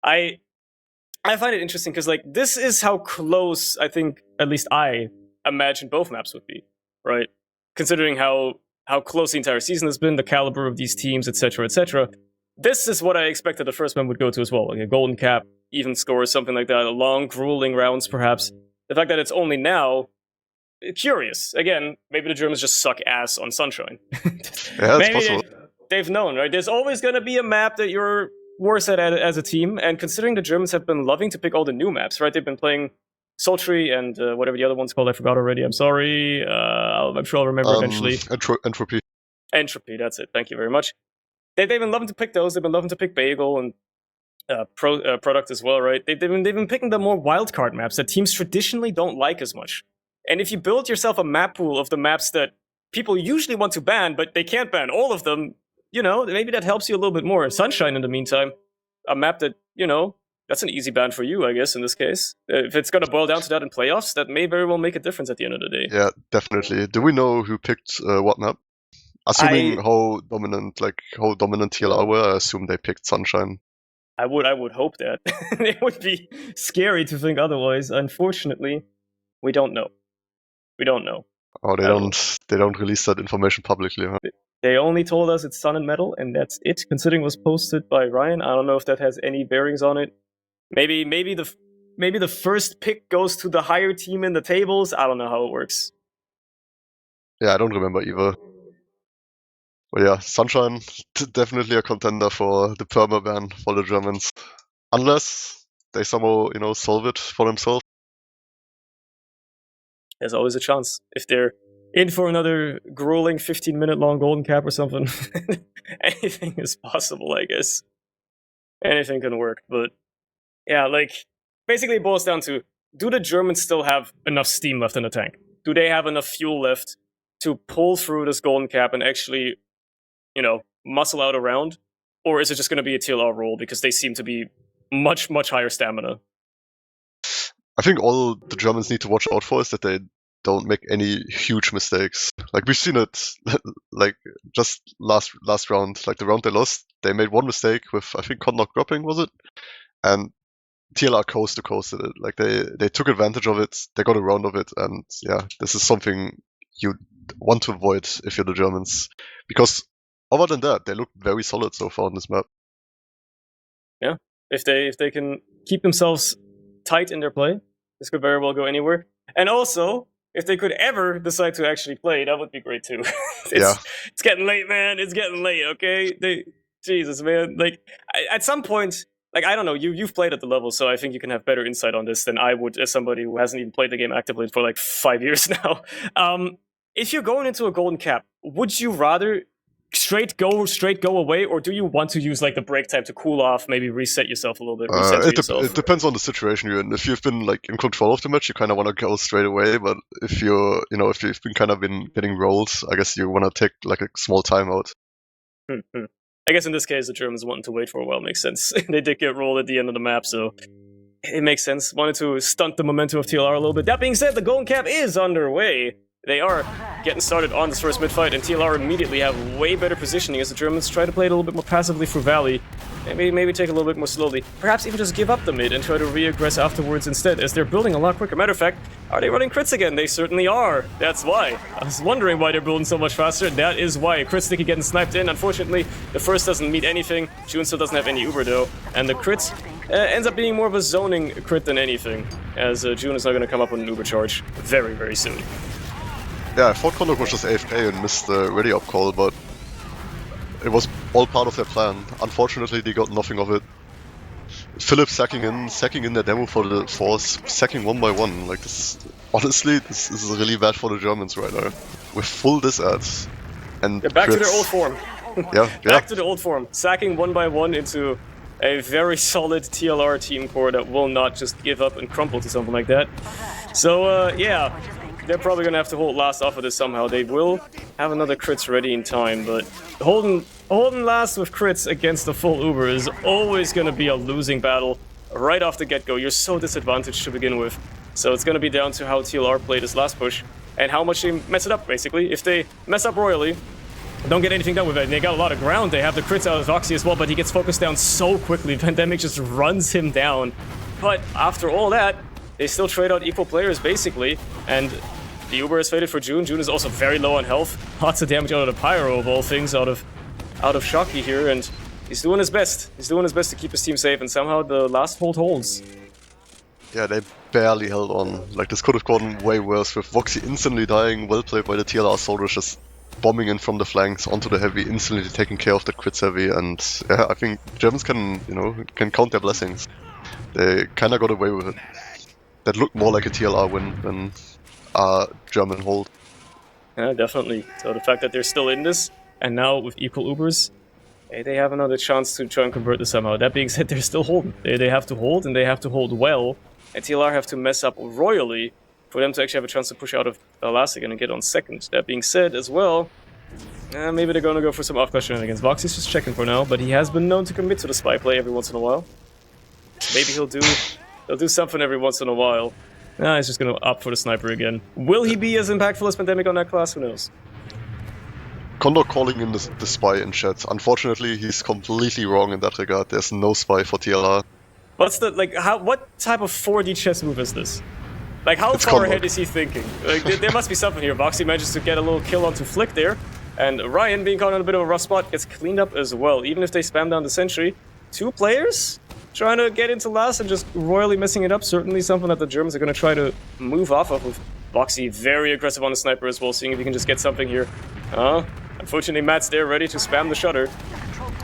I find it interesting because, like, this is how close I think, at least I imagine both maps would be, right? Considering how close the entire season has been, the caliber of these teams, etc., etc. This is what I expected the first one would go to as well, like a golden cap, even scores, something like that, long, grueling rounds, perhaps. The fact that it's only now, curious. Again, maybe the Germans just suck ass on Sunshine. Yeah, it's possible. They've known, right? There's always going to be a map that you're worse at as a team, and considering the Germans have been loving to pick all the new maps, right? They've been playing Sultry and whatever the other one's called, I forgot already. I'm sorry. I'm sure I'll remember eventually. Entropy. Entropy, that's it. Thank you very much. They've been loving to pick those. They've been loving to pick Bagel and Product as well, right? They've been picking the more wildcard maps that teams traditionally don't like as much. And if you build yourself a map pool of the maps that people usually want to ban, but they can't ban all of them, maybe that helps you a little bit more. Sunshine, in the meantime, a map that, that's an easy ban for you, I guess, in this case. If it's going to boil down to that in playoffs, that may very well make a difference at the end of the day. Yeah, definitely. Do we know who picked what map? Assuming how dominant TLR were, I assume they picked Sunshine. I would hope that. It would be scary to think otherwise. Unfortunately, we don't know. Oh, they don't release that information publicly, huh? They only told us it's Sun and Metal, and that's it. Considering it was posted by Ryan, I don't know if that has any bearings on it. Maybe the first pick goes to the higher team in the tables. I don't know how it works. Yeah, I don't remember either. But yeah, Sunshine definitely a contender for the perma ban for the Germans, unless they somehow solve it for themselves. There's always a chance if they're in for another grueling 15-minute long golden cap or something. Anything is possible, I guess. Anything can work, but yeah, like, basically it boils down to, do the Germans still have enough steam left in the tank? Do they have enough fuel left to pull through this golden cap and actually, muscle out a round? Or is it just going to be a TLR roll because they seem to be much, much higher stamina? I think all the Germans need to watch out for is that they don't make any huge mistakes. Like, we've seen it, like, just last round, like the round they lost, they made one mistake with, I think, Condor dropping, was it? And TLR coast to coasted it. Like, they took advantage of it, they got a round of it, and yeah, this is something you want to avoid if you're the Germans. Because other than that, they look very solid so far on this map. Yeah, if they can keep themselves tight in their play, this could very well go anywhere. And also, if they could ever decide to actually play, that would be great too. It's getting late, man. It's getting late, okay? Jesus, man. Like, at some point, like, I don't know, you've played at the level, so I think you can have better insight on this than I would as somebody who hasn't even played the game actively for like 5 years now. If you're going into a golden cap, would you rather straight go away, or do you want to use like the break time to cool off, maybe reset yourself a little bit? It depends on the situation you're in. If you've been like in control of the match, you kind of want to go straight away. But if you've been kind of been getting rolled, I guess you want to take like a small timeout. I guess in this case, the Germans wanting to wait for a while makes sense. They did get rolled at the end of the map, so it makes sense. Wanted to stunt the momentum of TLR a little bit. That being said, the golden cap is underway. They are getting started on this first mid-fight, and TLR immediately have way better positioning as the Germans try to play it a little bit more passively through Valley. Maybe take a little bit more slowly. Perhaps even just give up the mid and try to re-aggress afterwards instead, as they're building a lot quicker. Matter of fact, are they running crits again? They certainly are. That's why. I was wondering why they're building so much faster. That is why. Crit sticky getting sniped in. Unfortunately, the first doesn't meet anything. June still doesn't have any Uber though. And the crit ends up being more of a zoning crit than anything, as June is not going to come up with an Uber charge very, very soon. Yeah, I thought Condor was just AFK and missed the ready up call, but it was all part of their plan. Unfortunately, they got nothing of it. Philip sacking in their demo for the force, sacking one by one. Like this, honestly, this is really bad for the Germans right now. With full disads and back crits. to their old form. Back to the old form, sacking one by one into a very solid TLR team core that will not just give up and crumple to something like that. So yeah, they're probably gonna have to hold last off of this somehow. They will have another crits ready in time, but holding last with crits against the full Uber is always gonna be a losing battle right off the get-go. You're so disadvantaged to begin with. So it's gonna be down to how TLR played this last push and how much they mess it up, basically. If they mess up royally, don't get anything done with it. And they got a lot of ground. They have the crits out of Voxy as well, but he gets focused down so quickly. Pandemic just runs him down. But after all that, they still trade out equal players, basically. And the Uber is faded for June. June is also very low on health. Lots of damage out of the Pyro, of all things, out of Shocky here. And he's doing his best. He's doing his best to keep his team safe. And somehow the last hold holds. Yeah, they barely held on. Like, this could have gone way worse with Voxy instantly dying. Well played by the TLR soldiers, just bombing in from the flanks onto the heavy, instantly taking care of the crits heavy, and yeah, I think Germans can count their blessings. They kinda got away with it. That looked more like a TLR win than a German hold. Yeah, definitely. So the fact that they're still in this, and now with equal Ubers, they have another chance to try and convert this somehow. That being said, they're still holding. They have to hold, and they have to hold well, and TLR have to mess up royally for them to actually have a chance to push out of Elastic and get on second. That being said, as well, maybe they're gonna go for some off-class shenanigans. Voxy's just checking for now, but he has been known to commit to the spy play every once in a while. Maybe he'll do something every once in a while. Nah, he's just gonna opt for the sniper again. Will he be as impactful as Pandemic on that class? Who knows? Condor calling in the spy in chat. Unfortunately, he's completely wrong in that regard. There's no spy for TLR. What's the, like, what type of 4D chess move is this? Like, how It's far Condor. ahead is he thinking? Like, there must be something here. Voxy manages to get a little kill onto Flick there, and Ryan, being caught on a bit of a rough spot, gets cleaned up as well. Even if they spam down the sentry, 2 players trying to get into last and just royally messing it up. Certainly something that the Germans are going to try to move off of. With Voxy very aggressive on the sniper as well, seeing if he can just get something here. Unfortunately, Matt's there ready to spam the shutter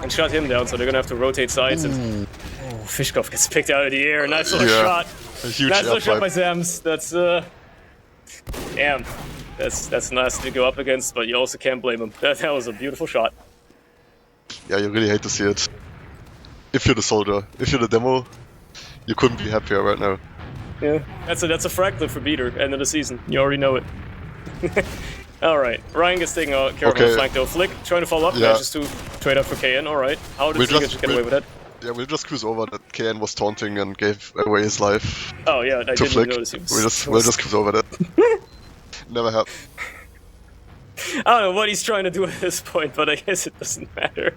and shut him down, so they're going to have to rotate sides. And Fishkov gets picked out of the air. Nice little shot. A huge Nice little shot airfight. by Zams. That's, damn. That's nice to go up against, but you also can't blame him. That was a beautiful shot. Yeah, you really hate to see it. If you're the soldier, if you're the demo, you couldn't be happier right now. Yeah, that's a frag clip for Beater, end of the season. You already know it. Alright, Ryan gets taken care of on the flank though. Flick trying to follow up, manages to trade up for KN. Alright, how did Flick just get away with that? Yeah, we'll just cruise over that KN was taunting and gave away his life. Oh yeah, I didn't Flick. notice him. We'll just cruise over that. Never happened. I don't know what he's trying to do at this point, but I guess it doesn't matter.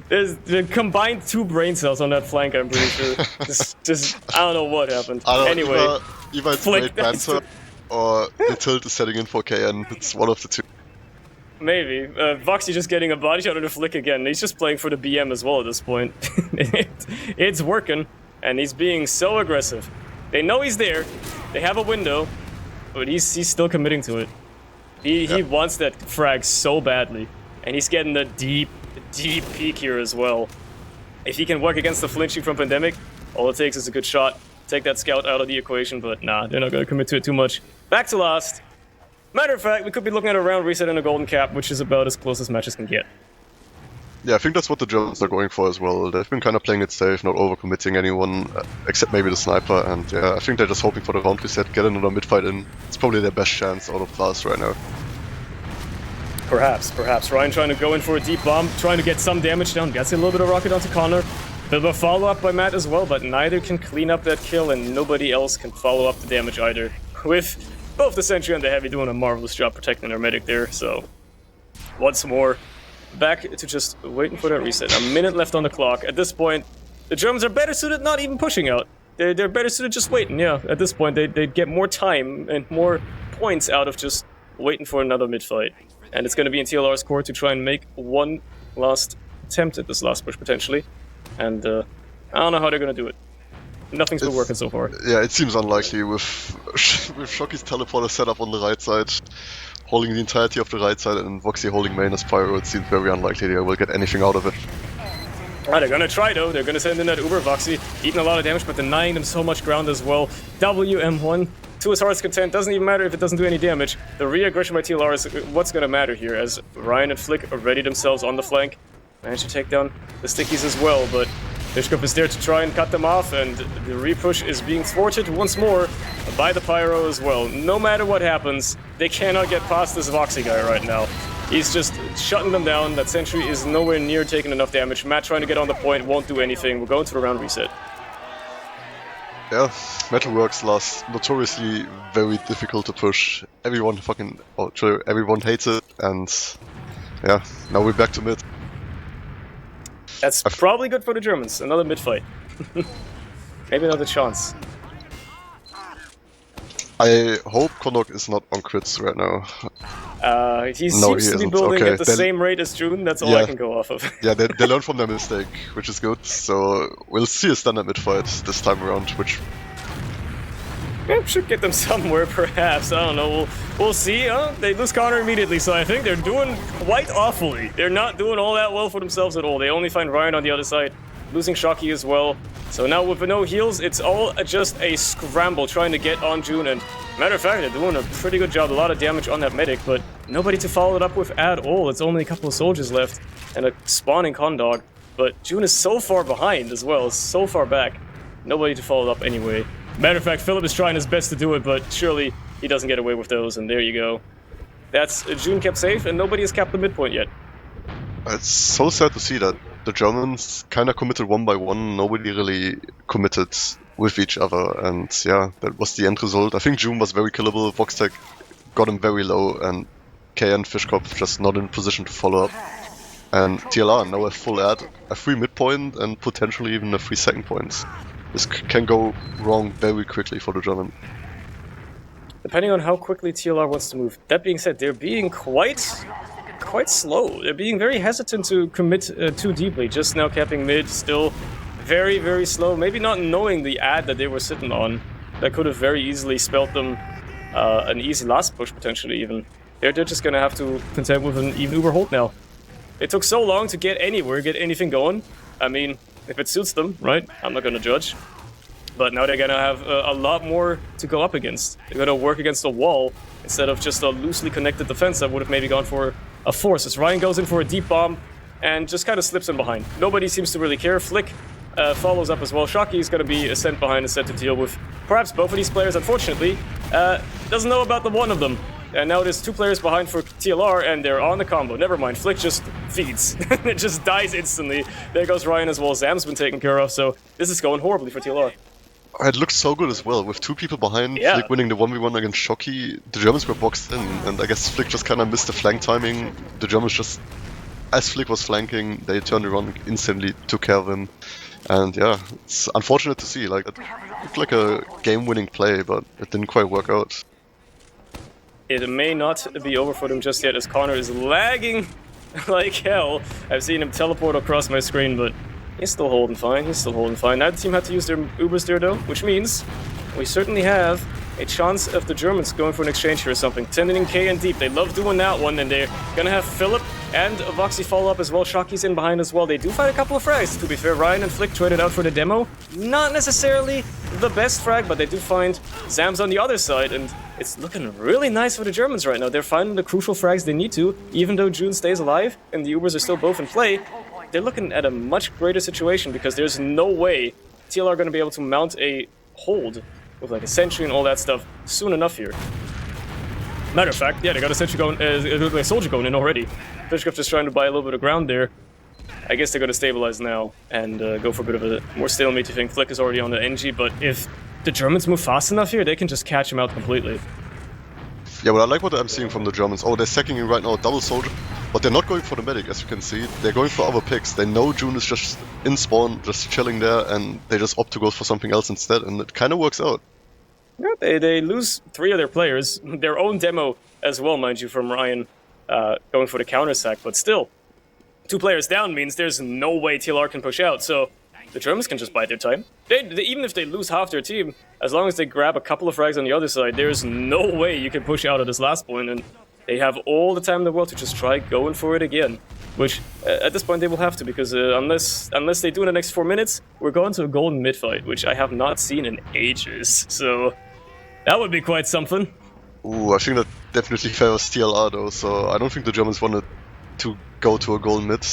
There's combined 2 brain cells on that flank, I'm pretty sure. just I don't know what happened. Anyway, either it's Flick, great banter or the tilt is setting in for KN. It's one of the two. maybe. Voxy just getting a body shot on the Flick again. He's just playing for the BM as well at this point. It's working, and he's being so aggressive. They know he's there. They have a window, but he's still committing to it. He wants that frag so badly, and he's getting the deep peek here as well. If he can work against the flinching from Pandemic, all it takes is a good shot. Take that scout out of the equation, but nah, they're not going to commit to it too much. Back to last. Matter of fact, we could be looking at a round reset and a golden cap, which is about as close as matches can get. Yeah, I think that's what the Germans are going for as well. They've been kind of playing it safe, not overcommitting anyone, except maybe the sniper, and yeah, I think they're just hoping for the round reset, get another mid-fight in. It's probably their best chance out of class right now. Perhaps. Ryan trying to go in for a deep bomb, trying to get some damage down, gets a little bit of rocket onto Connor. Bit of a follow-up by Matt as well, but neither can clean up that kill, and nobody else can follow up the damage either. With both the Sentry and the Heavy doing a marvelous job protecting their medic there, so once more, back to just waiting for that reset. A minute left on the clock. At this point, the Germans are better suited not even pushing out. They're better suited just waiting, yeah. At this point, they'd get more time and more points out of just waiting for another mid-fight. And it's going to be in TLR's core to try and make one last attempt at this last push, potentially. And I don't know how they're going to do it. Nothing's been working so far. Yeah, it seems unlikely with Shockey's teleporter set up on the right side, holding the entirety of the right side, and Voxy holding main as Pyro. It seems very unlikely they will get anything out of it. They're gonna try though, they're gonna send in that Uber Voxy, eating a lot of damage, but denying them so much ground as well. WM1, to his heart's content, doesn't even matter if it doesn't do any damage. The re-aggression by TLR is what's gonna matter here, as Ryan and Flick ready themselves on the flank. Managed to take down the Stickies as well, but Fishkup is there to try and cut them off, and the re-push is being thwarted once more by the Pyro as well. No matter what happens, they cannot get past this Voxy guy right now. He's just shutting them down. That Sentry is nowhere near taking enough damage. Matt trying to get on the point, won't do anything. We're going to the round reset. Yeah, Metalworks last notoriously very difficult to push. Everyone everyone hates it, and yeah, now we're back to mid. That's probably good for the Germans. Another mid fight. Maybe another chance. I hope Konok is not on crits right now. He seems to be building at the same rate as June, that's all I can go off of. Yeah, they learned from their mistake, which is good. So we'll see a standard mid-fight this time around, which... should get them somewhere, perhaps. I don't know. We'll see. They lose Connor immediately, so I think they're doing quite awfully. They're not doing all that well for themselves at all. They only find Ryan on the other side, losing Shocky as well. So now with no heals, it's all just a scramble trying to get on June. And matter of fact, they're doing a pretty good job. A lot of damage on that medic, but nobody to follow it up with at all. It's only a couple of soldiers left and a spawning Condog. But June is so far behind as well, so far back. Nobody to follow it up anyway. Matter of fact, Philip is trying his best to do it, but surely he doesn't get away with those, and there you go. That's June kept safe, and nobody has capped the midpoint yet. It's so sad to see that the Germans kind of committed one by one. Nobody really committed with each other, and yeah, that was the end result. I think June was very killable. Voxtech got him very low, and KN Fishkopf just not in position to follow up. And TLR now a full add, a free midpoint, and potentially even a free second point. This can go wrong very quickly for the German. Depending on how quickly TLR wants to move. That being said, they're being quite slow. They're being very hesitant to commit too deeply. Just now capping mid, still very, very slow. Maybe not knowing the ad that they were sitting on. That could have very easily spelled them an easy last push, potentially even. They're just going to have to contend with an even Uber hold now. It took so long to get anywhere, get anything going. I mean, if it suits them, right? I'm not going to judge. But now they're going to have a lot more to go up against. They're going to work against a wall instead of just a loosely connected defense that would have maybe gone for a force. As Ryan goes in for a deep bomb and just kind of slips in behind. Nobody seems to really care. Flick follows up as well. Shocky is going to be sent behind and set to deal with perhaps both of these players. Unfortunately, doesn't know about the one of them. And now there's two players behind for TLR, and they're on the combo. Never mind, Flick just feeds. It just dies instantly. There goes Ryan as well. Zam's been taken care of, so this is going horribly for TLR. It looks so good as well, with two people behind, yeah. Flick winning the 1v1 against Shocky. The Germans were boxed in, and I guess Flick just kind of missed the flank timing. The Germans just, as Flick was flanking, they turned around instantly, took care of him. And yeah, it's unfortunate to see. Like, it looked like a game-winning play, but it didn't quite work out. It may not be over for them just yet, as Connor is lagging like hell. I've seen him teleport across my screen, but he's still holding fine. He's still holding fine. Now the team had to use their Ubers there, though, which means we certainly have a chance of the Germans going for an exchange here or something. Sending in K and deep. They love doing that one, and they're gonna have Philip and Voxy follow up as well. Shocky's in behind as well. They do find a couple of frags. To be fair, Ryan and Flick traded out for the demo. Not necessarily the best frag, but they do find Zam's on the other side, and it's looking really nice for the Germans right now. They're finding the crucial frags they need to, even though June stays alive and the Ubers are still both in play. They're looking at a much greater situation because there's no way TLR are going to be able to mount a hold with like a sentry and all that stuff soon enough here. Matter of fact, yeah, they got a sentry going, a soldier going in already. Fishkopf just trying to buy a little bit of ground there. I guess they're going to stabilize now and go for a bit of a more stalemate. You think Flick is already on the NG, but if the Germans move fast enough here, they can just catch him out completely. Yeah, well, I like what I'm seeing from the Germans. Oh, they're sacking in right now, double soldier. But they're not going for the medic, as you can see. They're going for other picks. They know June is just in spawn, just chilling there, and they just opt to go for something else instead, and it kind of works out. Yeah, they lose 3 of their players. Their own demo as well, mind you, from Ryan going for the counter sack. But still, 2 players down means there's no way TLR can push out. So the Germans can just bide their time. Even if they lose half their team, as long as they grab a couple of frags on the other side, there's no way you can push out at this last point. And they have all the time in the world to just try going for it again. Which, at this point, they will have to, because unless they do in the next 4 minutes, we're going to a golden mid fight, which I have not seen in ages. So that would be quite something. Ooh, I think that definitely favors TLR though, so I don't think the Germans wanted to go to a golden mid.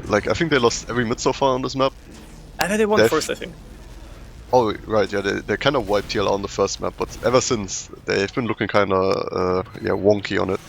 Like, I think they lost every mid so far on this map. I think they won first, I think. Oh, right, yeah, they kind of wiped TLR on the first map, but ever since, they've been looking kind of, wonky on it.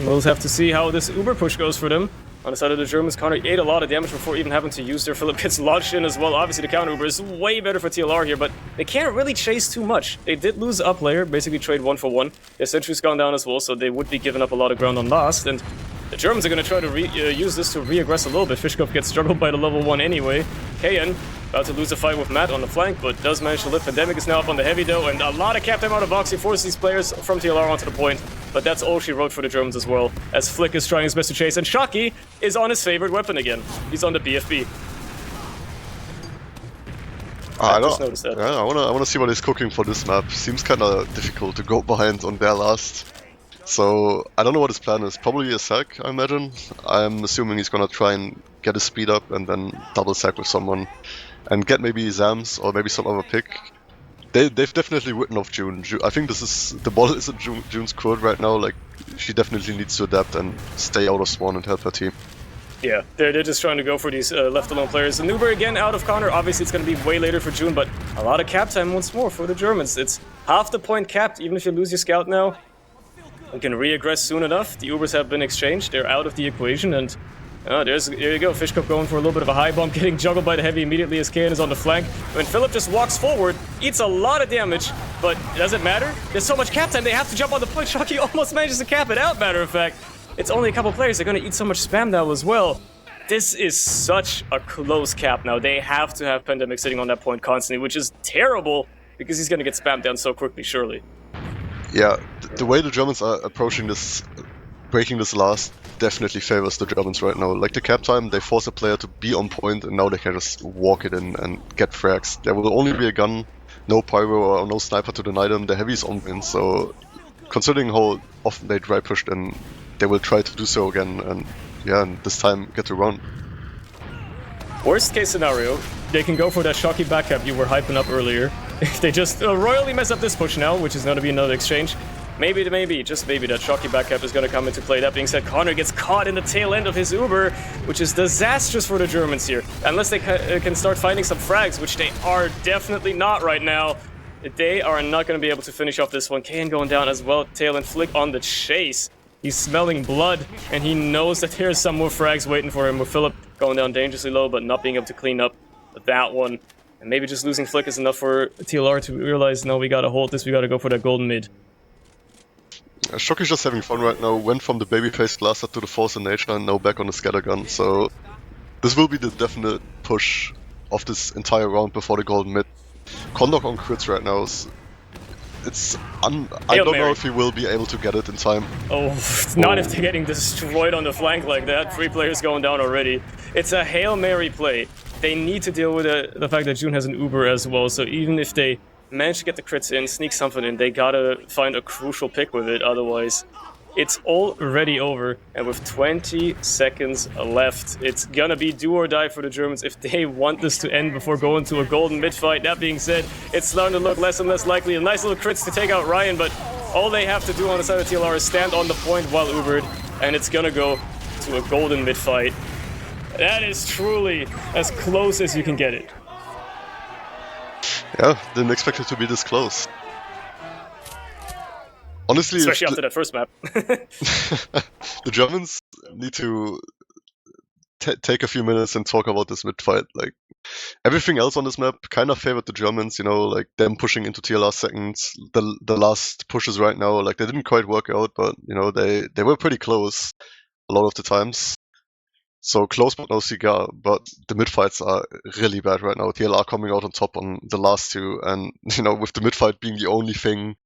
We'll have to see how this Uber push goes for them. On the side of the Germans, Connor ate a lot of damage before even having to use their Philip gets launched in as well. Obviously, the counter Uber is way better for TLR here, but they can't really chase too much. They did lose up layer, basically trade 1 for 1. Their sentry's gone down as well, so they would be giving up a lot of ground on last. And the Germans are going to try to use this to re-aggress a little bit. Fishkopf gets struggled by the level 1 anyway. KN about to lose a fight with Matt on the flank, but does manage to lift. Pandemic is now up on the heavy though, and a lot of cap time out of box. He forces these players from TLR onto the point, but that's all she wrote for the Germans as well, as Flick is trying his best to chase, and Shocky is on his favorite weapon again. He's on the BFB. I just noticed that. Yeah, I wanna see what he's cooking for this map. Seems kind of difficult to go behind on their last. So I don't know what his plan is. Probably a sack, I imagine. I'm assuming he's gonna try and get his speed up and then double sack with someone, and get maybe Zams or maybe some other pick. They've definitely written off June. I think the ball is in June's court right now. Like, she definitely needs to adapt and stay out of spawn and help her team. Yeah, they're just trying to go for these left alone players. And Uber again out of Connor. Obviously, it's going to be way later for June, but a lot of cap time once more for the Germans. It's half the point capped, even if you lose your scout now. You can re-aggress soon enough. The Ubers have been exchanged. They're out of the equation, and there you go. Fishkopf going for a little bit of a high bump, getting juggled by the heavy immediately as KN is on the flank. When Philip just walks forward, eats a lot of damage, but does it matter? There's so much cap time, they have to jump on the point. Shocky almost manages to cap it out, matter of fact. It's only a couple players. They're going to eat so much spam now as well. This is such a close cap now. They have to have Pandemic sitting on that point constantly, which is terrible because he's going to get spammed down so quickly, surely. Yeah, the way the Germans are approaching this, breaking this last, definitely favors the Germans right now. Like the cap time, they force a player to be on point, and now they can just walk it in and get frags. There will only be a gun, no pyro or no sniper to deny them. The heavy is on win, so considering how often they dry pushed, and they will try to do so again, and yeah, and this time get to run. Worst case scenario, they can go for that Shocky back cap you were hyping up earlier. If they just royally mess up this push now, which is going to be another exchange, maybe, just maybe, that Shocky back cap is going to come into play. That being said, Connor gets caught in the tail end of his Uber, which is disastrous for the Germans here. Unless they can start finding some frags, which they are definitely not right now. They are not going to be able to finish off this one. KN going down as well. Tail and Flick on the chase. He's smelling blood, and he knows that there's some more frags waiting for him, with Philip going down dangerously low, but not being able to clean up that one. And maybe just losing Flick is enough for TLR to realize, no, we gotta hold this, we gotta go for that golden mid. Shock is just having fun right now, went from the babyface blaster to the force in nature, and now back on the scattergun, so this will be the definite push of this entire round before the golden mid. Condor on crits right now is... I don't know if he will be able to get it in time. Oh, not if they're getting destroyed on the flank like that. 3 players going down already. It's a Hail Mary play. They need to deal with the fact that June has an Uber as well, so even if they manage to get the crits in, sneak something in, they gotta find a crucial pick with it, otherwise it's already over. And with 20 seconds left, it's gonna be do or die for the Germans if they want this to end before going to a golden mid fight. That being said, it's starting to look less and less likely. A nice little crits to take out Ryan, but all they have to do on the side of TLR is stand on the point while Ubered, and it's gonna go to a golden mid fight. That is truly as close as you can get it. Yeah, didn't expect it to be this close. Honestly, especially after that first map. The Germans need to take a few minutes and talk about this mid fight. Like everything else on this map kind of favored the Germans, you know, like them pushing into TLR seconds. The last pushes right now, like they didn't quite work out, but you know they were pretty close a lot of the times. So close but no cigar. But the mid fights are really bad right now. TLR coming out on top on the last two, and you know with the mid fight being the only thing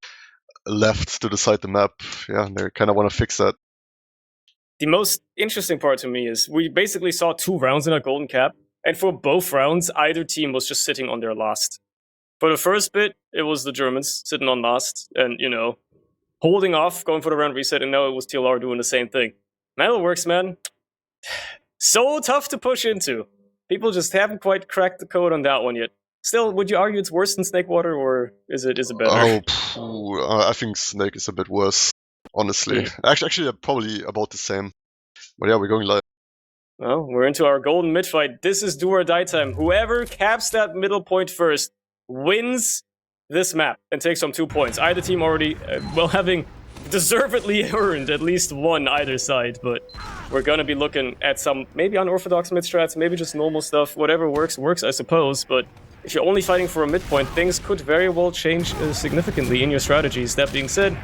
left to decide the map, yeah, they kind of want to fix that. The most interesting part to me is we basically saw 2 rounds in a golden cap, and for both rounds, either team was just sitting on their last. For the first bit, it was the Germans sitting on last, and, you know, holding off, going for the round reset, and now it was TLR doing the same thing. Metalworks, man, so tough to push into. People just haven't quite cracked the code on that one yet. Still, would you argue it's worse than Snakewater, or is it better? I think Snake is a bit worse, honestly. Actually, probably about the same. But yeah, we're going live. Well, we're into our golden mid fight. This is do or die time. Whoever caps that middle point first wins this map and takes home 2 points. Either team already, having deservedly earned at least one either side, but we're gonna be looking at some maybe unorthodox mid strats, maybe just normal stuff. Whatever works, I suppose, but if you're only fighting for a midpoint, things could very well change significantly in your strategies. That being said,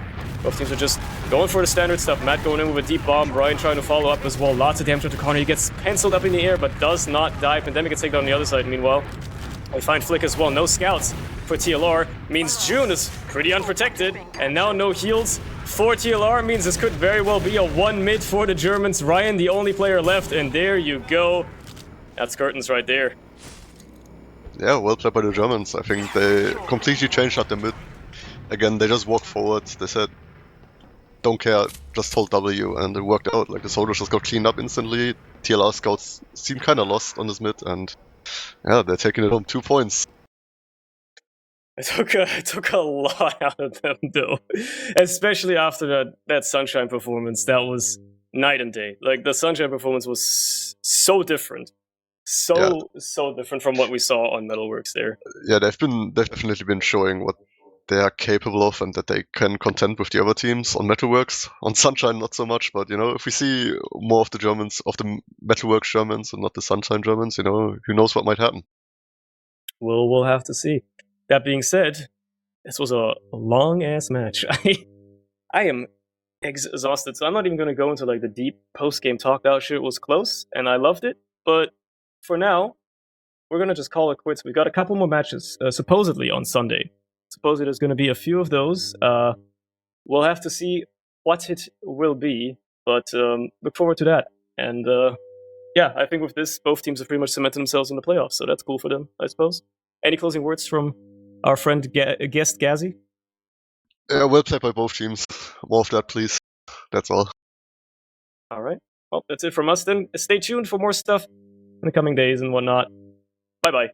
both teams are just going for the standard stuff. Matt going in with a deep bomb, Ryan trying to follow up as well. Lots of damage to the corner. He gets penciled up in the air, but does not die. Pandemic gets taken on the other side. Meanwhile, we find Flick as well. No scouts for TLR means June is pretty unprotected, and now no heals for TLR means this could very well be a 1 mid for the Germans. Ryan, the only player left, and there you go. That's curtains right there. Yeah, well played by the Germans. I think they completely changed out the mid. Again, they just walked forward. They said, don't care, just hold W, and it worked out. Like the soldiers just got cleaned up instantly. TLR scouts seem kind of lost on this mid, and yeah, they're taking it home 2 points. It took a lot out of them, though. Especially after that Sunshine performance. That was night and day. Like, the Sunshine performance was so different. So different from what we saw on Metalworks there. Yeah, they've definitely been showing what they are capable of and that they can contend with the other teams on Metalworks. On Sunshine, not so much, but you know, if we see more of the Germans, of the Metalworks Germans and not the Sunshine Germans, you know, who knows what might happen. We'll have to see. That being said, this was a long-ass match. I am exhausted, so I'm not even going to go into like the deep post-game talk. That shit was close, and I loved it, but for now, we're going to just call it quits. We've got a couple more matches, supposedly on Sunday. Supposedly there's going to be a few of those. We'll have to see what it will be, but look forward to that. And yeah, I think with this, both teams have pretty much cemented themselves in the playoffs, so that's cool for them, I suppose. Any closing words from our friend guest Gazi? Yeah, well played by both teams. More of that, please. That's all. All right. Well, that's it from us then. Stay tuned for more stuff in the coming days and whatnot. Bye-bye.